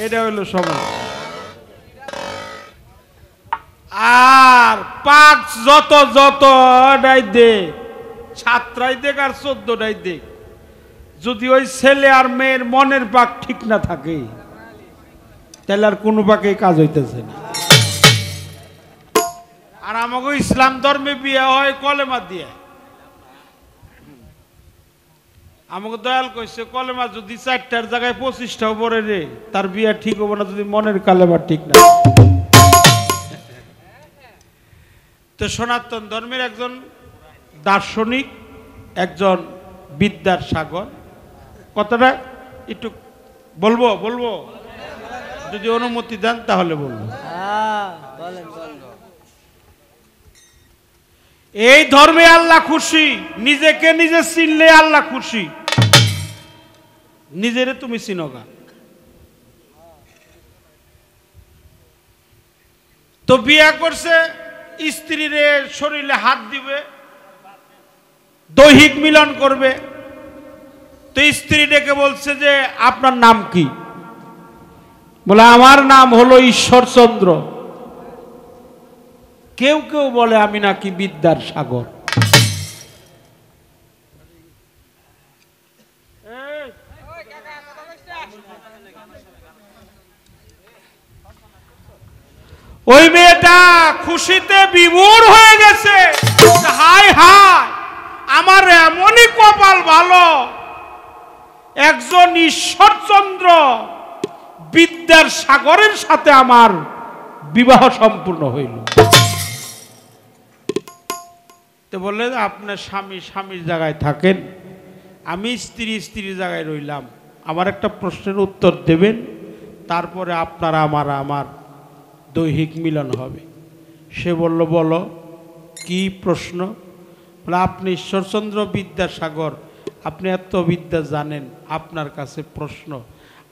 এটা হইলো সময়। আর পাক যত যতটাই দে, 7টাই দেখ আর 14টাই দেখ, যদি ওই ছেলে আর মেয়ের মনের পাক ঠিক না থাকে তাহলে আর কোনো পাকে কাজ হইতেছে না। আর আমাকে ইসলাম ধর্মে বিয়ে হয় কলেমা দিয়ে। আমাকে দয়াল কইছে কলেমা যদি 4টার জায়গায় 25টাও পড়ে রে, তার বিয়ে ঠিক হবো না যদি মনের কালেমা ঠিক না। তো সনাতন ধর্মের একজন দার্শনিক, একজন বিদ্যার সাগর, কথাটা একটু বলবো যদি অনুমতি দেন তাহলে বলবো। এই ধর্মে আল্লাহ খুশি, নিজেকে নিজে চিনলে আল্লাহ খুশি। নিজেরে তুমি চিনোগা। তো বিয়া করছে, স্ত্রীর শরীরে হাত দিবে, দৈহিক মিলন করবে। তো স্ত্রী ডেকে বলছে যে আপনার নাম কি? বলে আমার নাম হলো ঈশ্বরচন্দ্র। কেউ কেউ বলে আমি নাকি বিদ্যার সাগর। ওই মেয়েটা খুশিতে বিভোর হয়ে গেছে। হায় হায়, আমার এমনই কপাল ভালো, একজন ঈশ্বরচন্দ্র বিদ্যার সাগরের সাথে আমার বিবাহ সম্পূর্ণ হইল। তো বললে আপনার স্বামী স্বামীর জায়গায় থাকেন, আমি স্ত্রীর জায়গায় রইলাম, আমার একটা প্রশ্নের উত্তর দেবেন, তারপরে আপনারা আমার দৈহিক মিলন হবে। সে বলল, বলো কি প্রশ্ন? বলে, আপনি ঈশ্বরচন্দ্র বিদ্যাসাগর, আপনি এত বিদ্যা জানেন, আপনার কাছে প্রশ্ন,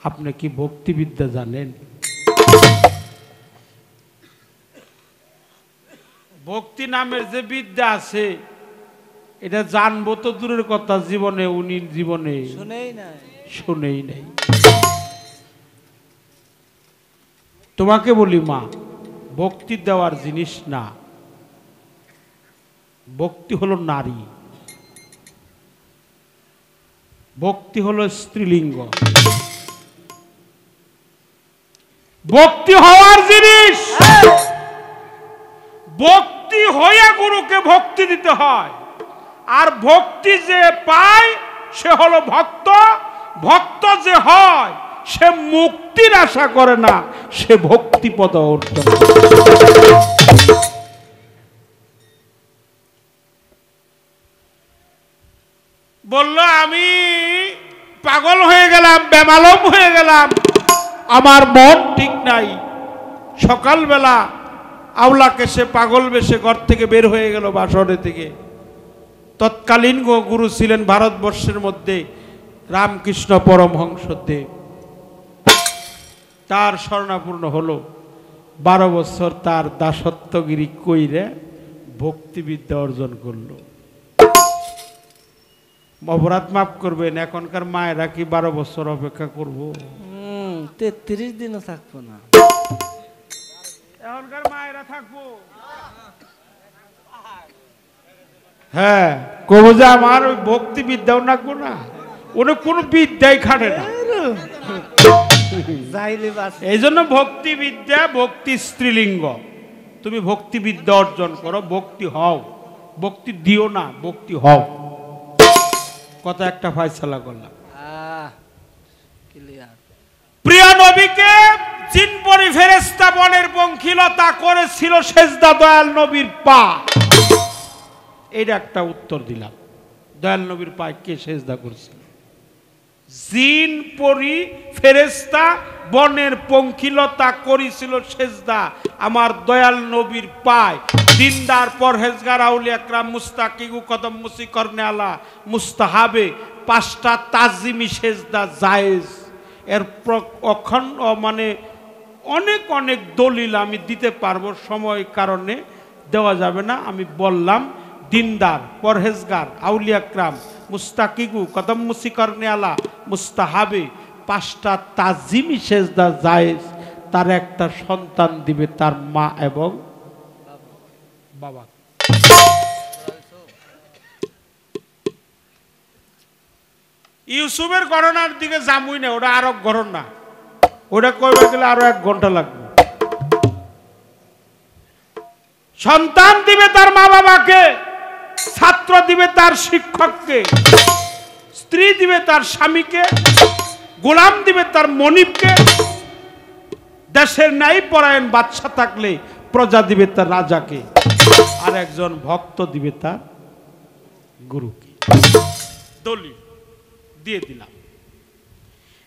আপনি কি ভক্তিবিদ্যা জানেন? ভক্তি নামের যে বিদ্যা আছে এটা জানবো তো দূরের কথা, জীবনে উনি জীবনে শুনেই নাই। তোমাকে বলি মা, ভক্তি দেওয়ার জিনিস না, ভক্তি হলো নারী, ভক্তি হলো স্ত্রীলিঙ্গ, ভক্তি হওয়ার জিনিস। ভক্তি হইয়া গুরুকে ভক্তি দিতে হয়, আর ভক্তি যে পায় সে হলো ভক্ত। ভক্ত যে হয় সে মুক্তির আশা করে না, সে ভক্তিপদ অর্জন করে। বলল, আমি পাগল হয়ে গেলাম, বেমালম হয়ে গেলাম, আমার মন ঠিক নাই। সকালবেলা আওলাকে সে পাগল বেশে ঘর থেকে বের হয়ে গেল বাসরে থেকে। তৎকালীন গুরু ছিলেন ভারতবর্ষের মধ্যে রামকৃষ্ণ পরমহংসদেব। তার শরণাপূর্ণ হলো, 12 বছর তার দাসত্বগিরি কইরে ভক্তিবিদ্যা অর্জন করলো। অপরাধ মাফ করবেন, এখনকার মায়েরা কি 12 বছর অপেক্ষা করব? 33 দিনও থাকবো না। এখনকার মায়েরা থাকবো? হ্যাঁ, কবো যে আমার ওই ভক্তি বিদ্যাও রাখবো না, ওরা কোনো বিদ্যাই খাটে না। এই জন্য ভক্তি বিদ্যা, ভক্তি স্ত্রীলিঙ্গ। তুমি ভক্তি বিদ্যা অর্জন করো, ভক্তি হও, ভক্তি দিও না, ভক্তি হও। কথা একটা ফয়সালা করলাম। প্রিয় নবীকে জিন পরি ফেরেশতা বনের পঙ্খিলতা করেছিল সেজদা দয়াল নবীর পা। এটা একটা উত্তর দিলাম, দয়াল নবীর পায়ে কে সেজদা করেছিল? জিন পরি ফেরেশতা বনের পঙ্খিলতা করেছিল সেজদা আমার দয়াল নবীর পায়। দিনদার পরহেজগার আউলিয়া একরাম মুস্তাকিগু কদম মুসি করনে আলা মুস্তাহাবে 5টা তাজিমি সেজদা জায়েজ। এর অখণ্ড মানে অনেক অনেক দলিল আমি দিতে পারবো, সময় কারণে দেওয়া যাবে না। আমি বললাম দিনদার পরহেজগার আউলিয়া একরাম মুস্তাকিগু কদম মুসি করনে আলা মুস্তাহাবে 5টা তাজিমি সেজদা জায়েজ। তার একটা সন্তান দিবে তার মা এবং বাবা। ইউসুফের গণনার দিকে যামুই না, ওটা আরো গণনা, ওটা কইবার গেলে আরো 1 ঘন্টা লাগবে। সন্তান দিবে তার মা বাবাকে, ছাত্র দিবে তার শিক্ষককে, স্ত্রী দিবে তার স্বামীকে, গোলাম দিবে তার মনিবকে, দেশের ন্যায় পরায়ণ বাদশা থাকলে প্রজা দিবে তার রাজাকে, আর একজন ভক্ত দিবে তার গুরুকে। দলিল দিয়ে দিলাম।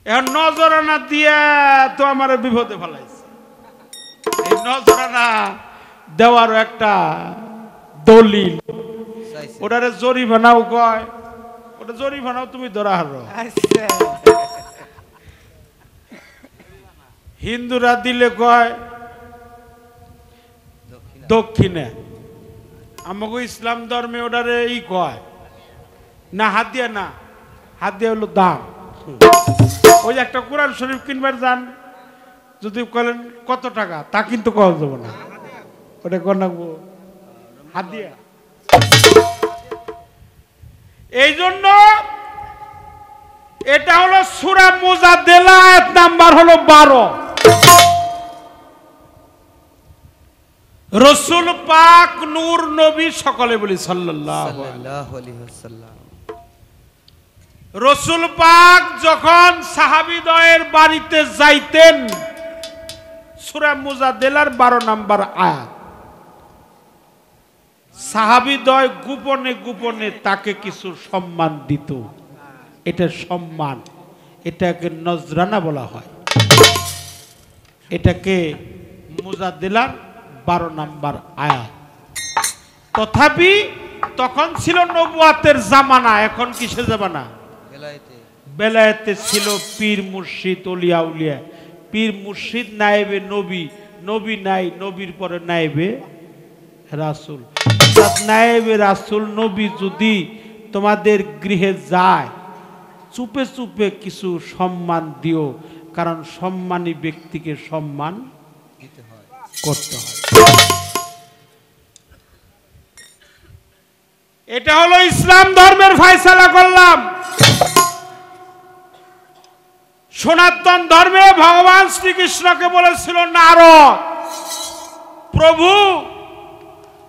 এখন নজরানা দিয়ে তো আমার বিপদে ফেলাইছে। এই নজরানা দেওয়ারও একটা দলিল, ওটারে জরিমানাও কয়, ওটা জরিমানাও তুমি ধরা হারো। হিন্দুরা দিলে কয় দক্ষিণে, আমাকে ইসলাম ধর্মে ওটারে ই কয় না হাদিয়া, না হাদিয়া হলো দাম। ওই যে একটা কোরআন শরীফ কিনবার যান, যদি বলেন কত টাকা, তা কিন্তু কওয়া যাবে না, ওটা কর নাকবো হাদিয়া। এই জন্য এটা হলো সূরা মুজাদ্দেলা, আয়াত নাম্বার হলো 12। রসুল পাক নূর নবী, সকলে বলি সাল্লাল্লাহু আলাইহি ওয়াসাল্লাম। রসুল পাক যখন সাহাবীদ্বয়ের বাড়িতে যাইতেন, সূরা মুজাদ্দেলার 12 নম্বর আয়াত, সাহাবীদ্বয় গোপনে গোপনে তাকে কিছু সম্মান দিত। এটা সম্মান, এটাকে নজরানা বলা হয়। এটাকে মুজাদ্দিলার 12 নম্বর আয়াত। তথাপি তখন ছিল নবুয়াতের জামানা, এখন কিসের জামানা? বেলায়েতে ছিল পীর মুর্শিদ ওলিয়া উলিয়া। পীর মুর্শিদ নায়েবে নবী, নবী নাই, নবীর পরে নায়েবে রাসূল। নায়েবে রাসূল নবী যদি তোমাদের গৃহে যায়, চুপে চুপে কিছু সম্মান দিও, কারণ সম্মানী ব্যক্তিকে সম্মান করতে হয়। এটা হলো ইসলাম ধর্মের ফয়সালা করলাম। সনাতন ধর্মে ভগবান শ্রীকৃষ্ণকে বলেছিল নারদ, প্রভু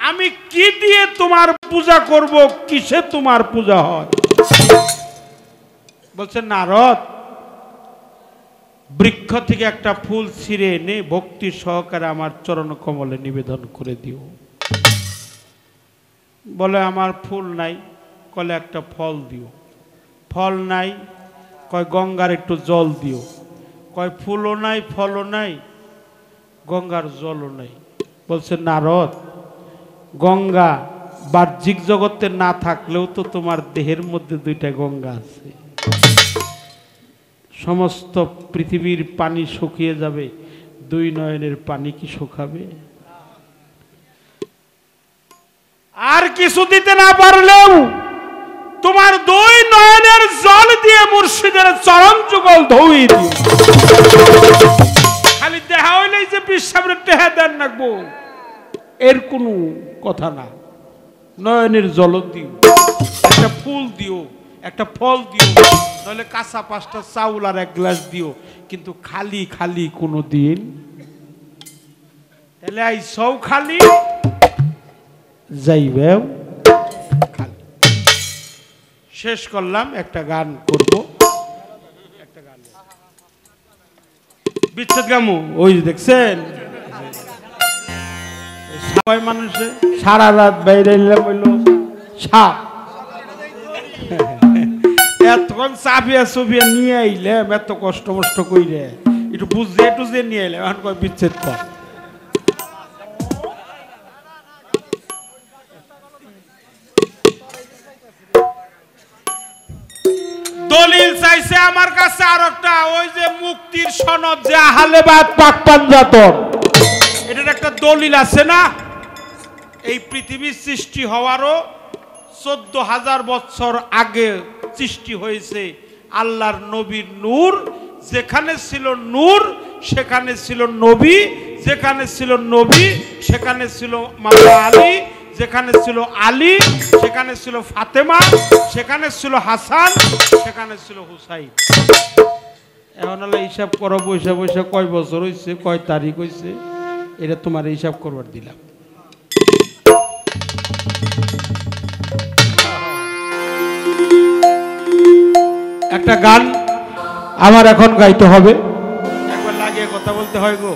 আমি কি দিয়ে তোমার পূজা করব, কিসে তোমার পূজা হয়? বলছে নারদ, বৃক্ষ থেকে একটা ফুল ছিঁড়ে এনে ভক্তি সহকারে আমার চরণ কমলে নিবেদন করে দিও। বলে আমার ফুল নাই, কলে একটা ফল দিও। ফল নাই, কয় গঙ্গার একটু জল দিও। কয় ফুলও নাই, ফলও নাই, গঙ্গার জলও নাই। বলছে নারদ, গঙ্গা বাহ্যিক জগতে না থাকলেও তো তোমার দেহের মধ্যে 2টা গঙ্গা আছে। সমস্ত পৃথিবীর পানি শুকিয়ে যাবে, 2 নয়নের পানি কি শুকাবে? আর কিছু দিতে না পারলেও তোমার 2 নয়নের জল দিয়ে মুর্শিদের চরণ যুগল ধুই দিও। খালি দেহা হইলেই যে বিশ্বাবের টেহা দেন রাখবো এর কোনো কথা না। নয়নের জল দিও, একটা ফুল দিও, একটা ফল দিও, নাহলে কাঁচা 5টা চাউল আর 1 গ্লাস দিও, কিন্তু খালি খালি কোনো দিন। তাহলে এই সব খালি যাইবে খালি। শেষ করলাম, একটা গান করব, একটা গান বিচ্ছেদ গামু। ওই দেখছেন সবাই মানুষে সারা রাত বাইরে হইল সাপ, এতক্ষণ চাপিয়া চুপিয়া নিয়ে আইলাম, এত কষ্ট মষ্ট কইরে একটু বুঝিয়ে টুঝিয়ে নিয়ে আইলাম, এখন কয় বিচ্ছেদ কর। দলিল চাইছে আমার কাছে আর একটা, ওই যে মুক্তির সনদ, যে আহলেবাদ পাক পাঞ্জাতন, এটার একটা দলিল আছে না? এই পৃথিবীর সৃষ্টি হওয়ারও 14,000 বছর আগে সৃষ্টি হয়েছে আল্লাহর নবীর নূর। যেখানে ছিল নূর সেখানে ছিল নবী, যেখানে ছিল নবী সেখানে ছিল মাওলা আলী, যেখানে ছিল আলী সেখানে ছিল ফাতেমা, সেখানে ছিল হাসান, সেখানে ছিল হুসাইন। এখন হলো হিসাব করো, বৈশা বৈশা কয় বছর হয়েছে, কয় তারিখ হয়েছে, এটা তোমার হিসাব করবার দিলাম। একটা গান আমার এখন গাইতে হবে, একবার লাগিয়ে কথা বলতে হয় গো।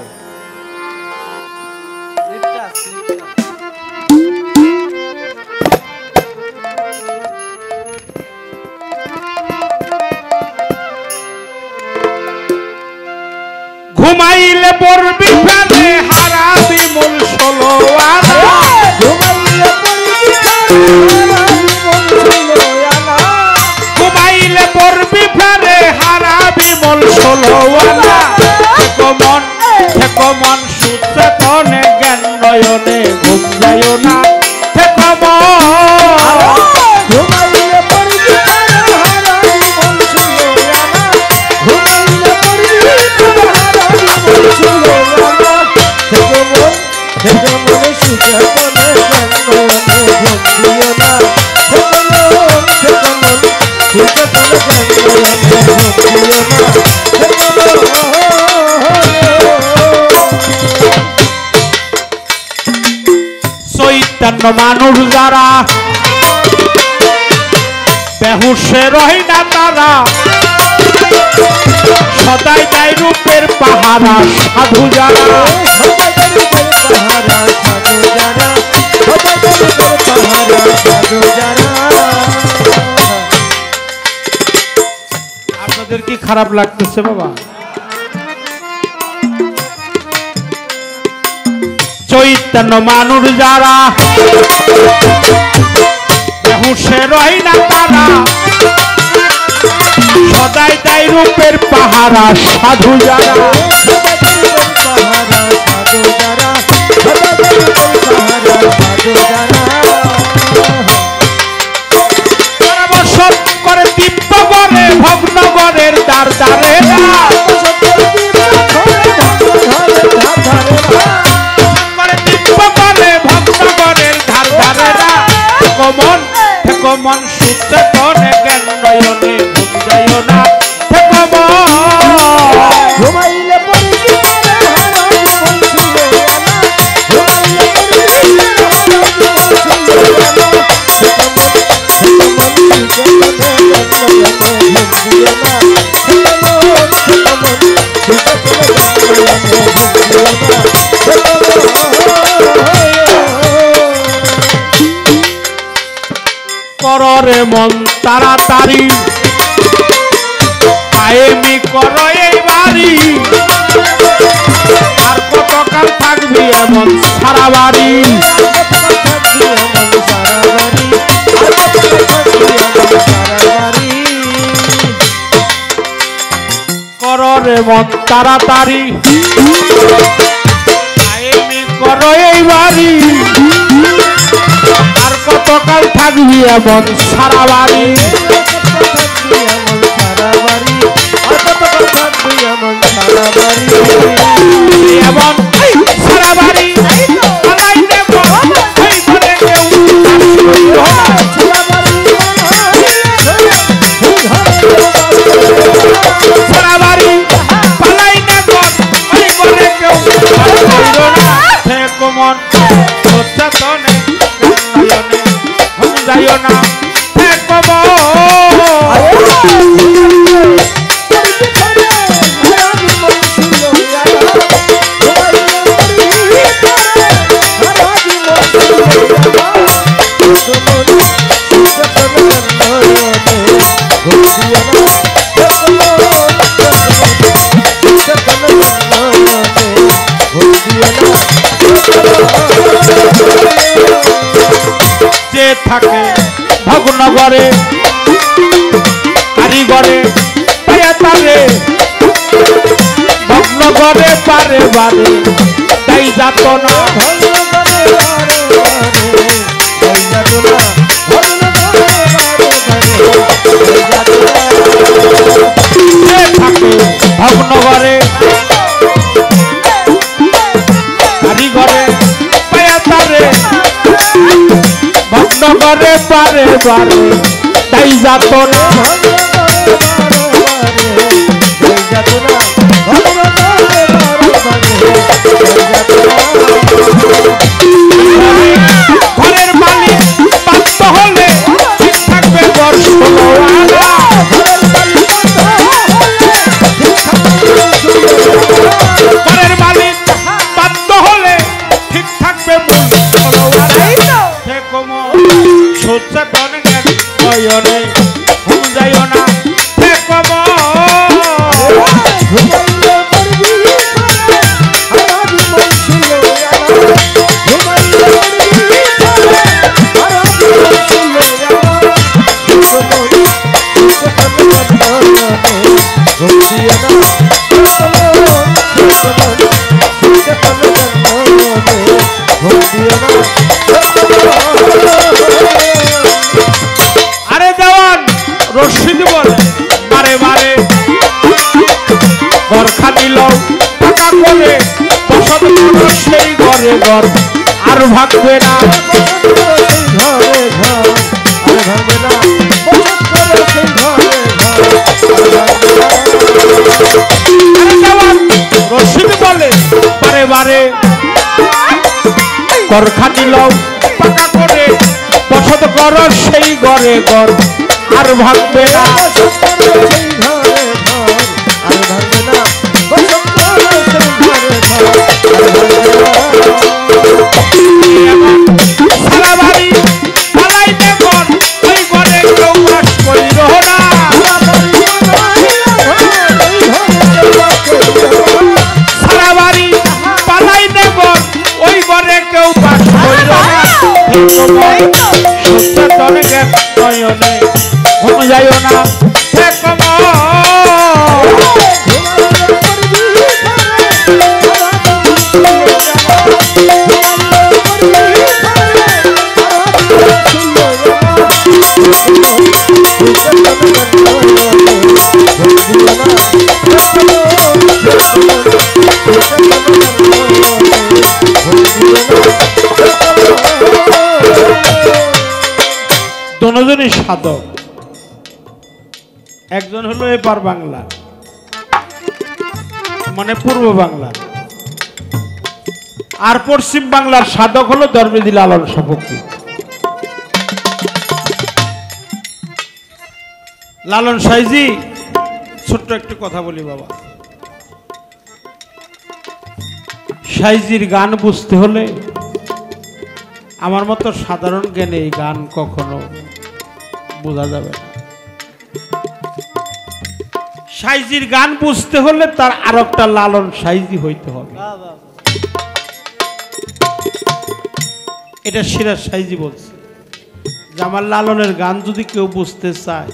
ঘুমাইলে পড়বি ফেলে হারাবি মূল 16 আনা, ঘুমাইলে পড়বি ফেলে হারাবি মূল 16 আনা। থেকো মন সুচেতনে জ্ঞান নয়নে, ঘুম যাইও না থেকো চৈতন্য মানুষ যারা বেহুশে রয় না তারা, সদাই দেয় রূপের পাহারা সাধু যারা, আপনাদের কি খারাপ লাগতেছে বাবা? চৈতন্য মানুষ যারা হুঁশে রয় না তারা সদাই তাই রূপের পাহারা সাধু যারা বসত করে দিব্য করে ভগ্নগরের দ্বার দ্বারে মন সূত্রে তনে জ্ঞান নয়নে ঘুম যাইও না ঘুমাইলে কররে মন তাড়াতাড়ি কায়েমি করো এই বাড়ি আর কতকাল থাকবি এমন সারা বাড়ি কররে মন তাড়াতাড়ি কায়েমি করো এই বাড়ি আর কতকাল থাকবি এমন সারা বাড়ি এমন সারা বাড়ি সারা বাড়ি পালাই নেব করে কেউ মন সচেতনে যাইও না যে থাকে ভগ্নগরে কারিগরে তারে ভগ্নগরে পারে বারে তাই যাত না থাকে ভগ্নগরে কারিগরে তারে ভগ্নগরে পারে বারে তাই যাত না ঘরের মালিক বাধ্য হলে ঠিক থাকবে বর্ষ ঘরের মালিক বাধ্য হলে ঠিক থাকবে সচেতন নয়নে ঘুম যাইও না আরে দেওয়ান রশিদ বলে বারে বারে বরখা দিল টাকা করে বসত সেই ঘরে ঘর আর ভাগবে না রশিদ বলে বারে বারে বরখা দিল টাকা করে বসত ঘর সেই ঘরে ঘর আর ভাগবে না সারা বাড়ি পালাই দেব নয়নে ঘুম যাইও না হে কমল দুজনই সাধক একজন হলো এপার বাংলা মানে পূর্ব বাংলা আর পশ্চিম বাংলার সাধক হলো ধর্মেজি লালন সাপক্ষী লালন সাইজি ছোট্ট একটু কথা বলি বাবা সাইজির গান বুঝতে হলে আমার মতো সাধারণ জ্ঞানে এই গান কখনো বোঝা যাবে না সাইজির গান বুঝতে হলে তার আর একটা লালন সাইজি হইতে হবে এটা সিরাজ সাইজি বলছে যে আমার লালনের গান যদি কেউ বুঝতে চায়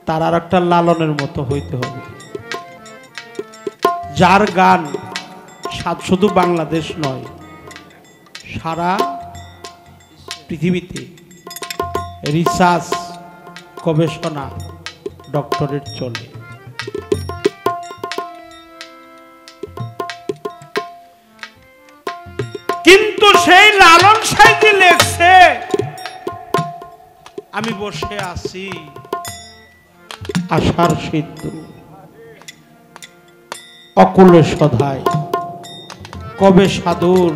তার আর একটা লালনের মতো হইতে হবে যার গান শুধু বাংলাদেশ নয় সারা পৃথিবীতে রিসার্চ গবেষণা ডক্টরেট চলে কিন্তু সেই লালন সাইজি লেখছে আমি বসে আছি আশার সিদ্ধ অকুলে সধায় কবে সাধুর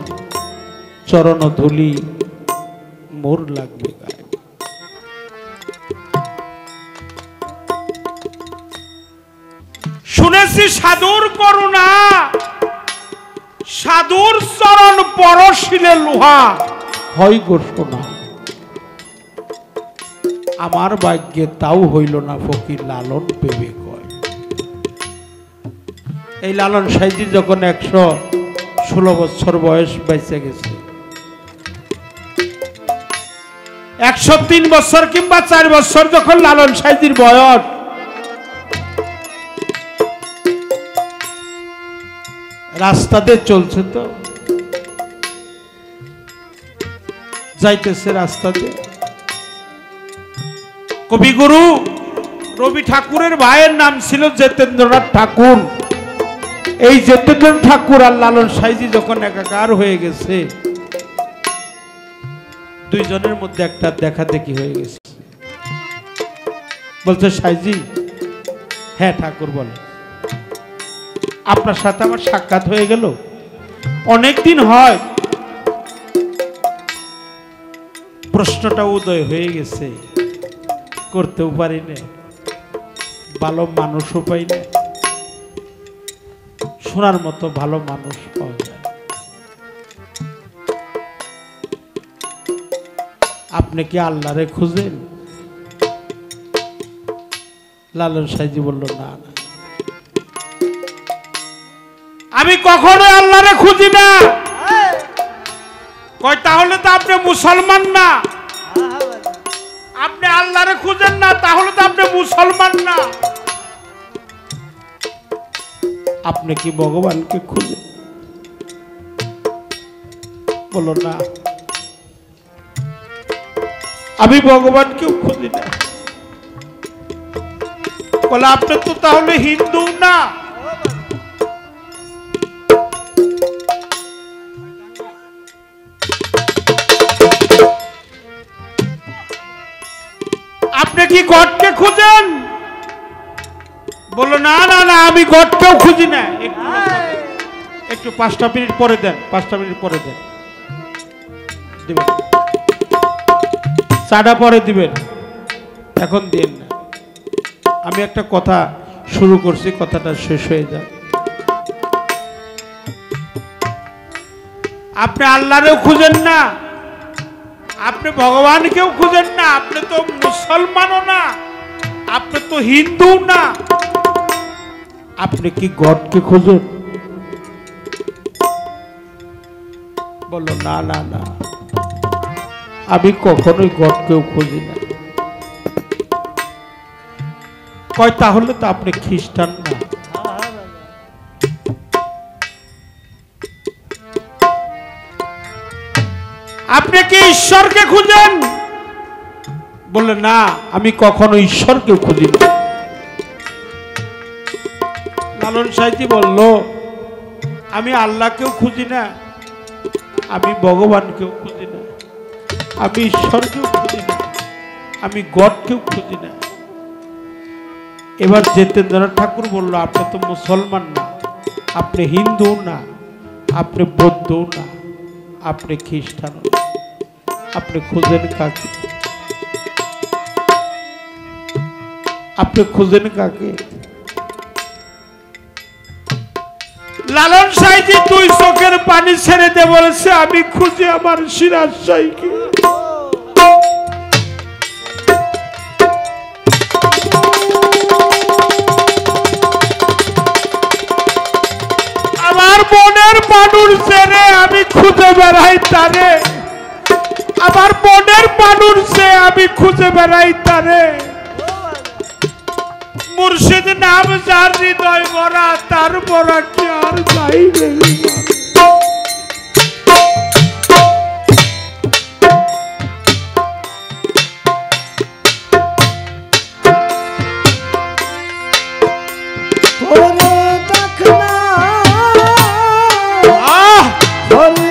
চরণ ধুলি মোর লাগবে গায়ে শুনেছি সাধুর করুণা সাধুর চরণ পরশিলে লোহা হয় গো সোনা আমার ভাগ্যে তাও হইল না ফকির লালন পেবে কয় এই লালন সাইজি যখন 116 বছর বয়স বেঁচে গেছে 103 বছর কিংবা 4 বছর যখন লালন সাইজির বয়স রাস্তাতে চলছে তো যাইতেছে রাস্তাতে কবিগুরু রবি ঠাকুরের ভাইয়ের নাম ছিল জিতেন্দ্রনাথ ঠাকুর এই জিতেন্দ্রনাথ ঠাকুর আর লালন সাইজি যখন একাকার হয়ে গেছে দুইজনের মধ্যে একটা দেখা দেখি হয়ে গেছে বলছে সাইজি হ্যাঁ ঠাকুর বলে আপনার সাথে আমার সাক্ষাৎ হয়ে গেল অনেকদিন হয় প্রশ্নটা উদয় হয়ে গেছে করতেও পারি না ভালো মানুষও পাই না শোনার মতো ভালো মানুষ পাওয়া যায় আপনি কি আল্লাহরে খুঁজেন লালন সাইজি বলল না না আমি কখনো আল্লাহরে খুঁজি না কয় তাহলে তো আপনি মুসলমান না আপনি আল্লাহরে খুঁজেন না তাহলে তো আপনি মুসলমান না আপনি কি ভগবানকে খুঁজেন বলো না আমি ভগবানকেও খুঁজি না বলে আপনি তো তাহলে হিন্দু না আপনি কি গডকে খুঁজেন বলো না না না আমি গডকেও খুঁজি না একটু 5টা মিনিট পরে দেন 5টা মিনিট পরে দেন দিবেন চাটা পরে দিবেন এখন দিন না আমি একটা কথা শুরু করছি কথাটা শেষ হয়ে যায় আপনি আল্লাহরেও খুঁজেন না আপনি ভগবানকেও খুঁজেন না আপনি তো মুসলমানও না আপনি তো হিন্দু না আপনি কি গডকে খুঁজেন বলো না না না আমি কখনোই গডকেও খুঁজি না কয় তাহলে তো আপনি খ্রিস্টান না। আপনি কি ঈশ্বরকে খুঁজেন? বললেন না, আমি কখনো ঈশ্বরকে খুঁজি না। লালন সাঁইজি বলল, আমি আল্লাহকেও খুঁজি না, আমি ভগবানকেও খুঁজি না, আমি ঈশ্বরকেও খুঁজি না, আমি গডকেও খুঁজি না। এবার জিতেন্দ্রনাথ ঠাকুর বলল, আপনি তো মুসলমান না, আপনি হিন্দু না, আপনি বৌদ্ধ না, আপনি খ্রিস্টান, আপনি খুঁজেন কাকে? আপনি খুঁজেন কাকে? লালন সাঁইজি দুই চোখের পানি ছেড়ে দিয়ে বলেছে, আমি খুঁজি আমার সিরাজ সাঁইকে। আমার মনের মানুষ ছেড়ে আমি খুঁজে বেড়াই তারে, আমার মনের মানুষ সে আমি খুঁজে বেড়াই তারে। মুর্শিদ নাম যার হৃদয় ভরা, তার ভরা কি আর যাই রে। ওরে দেখনা আহ! ওরে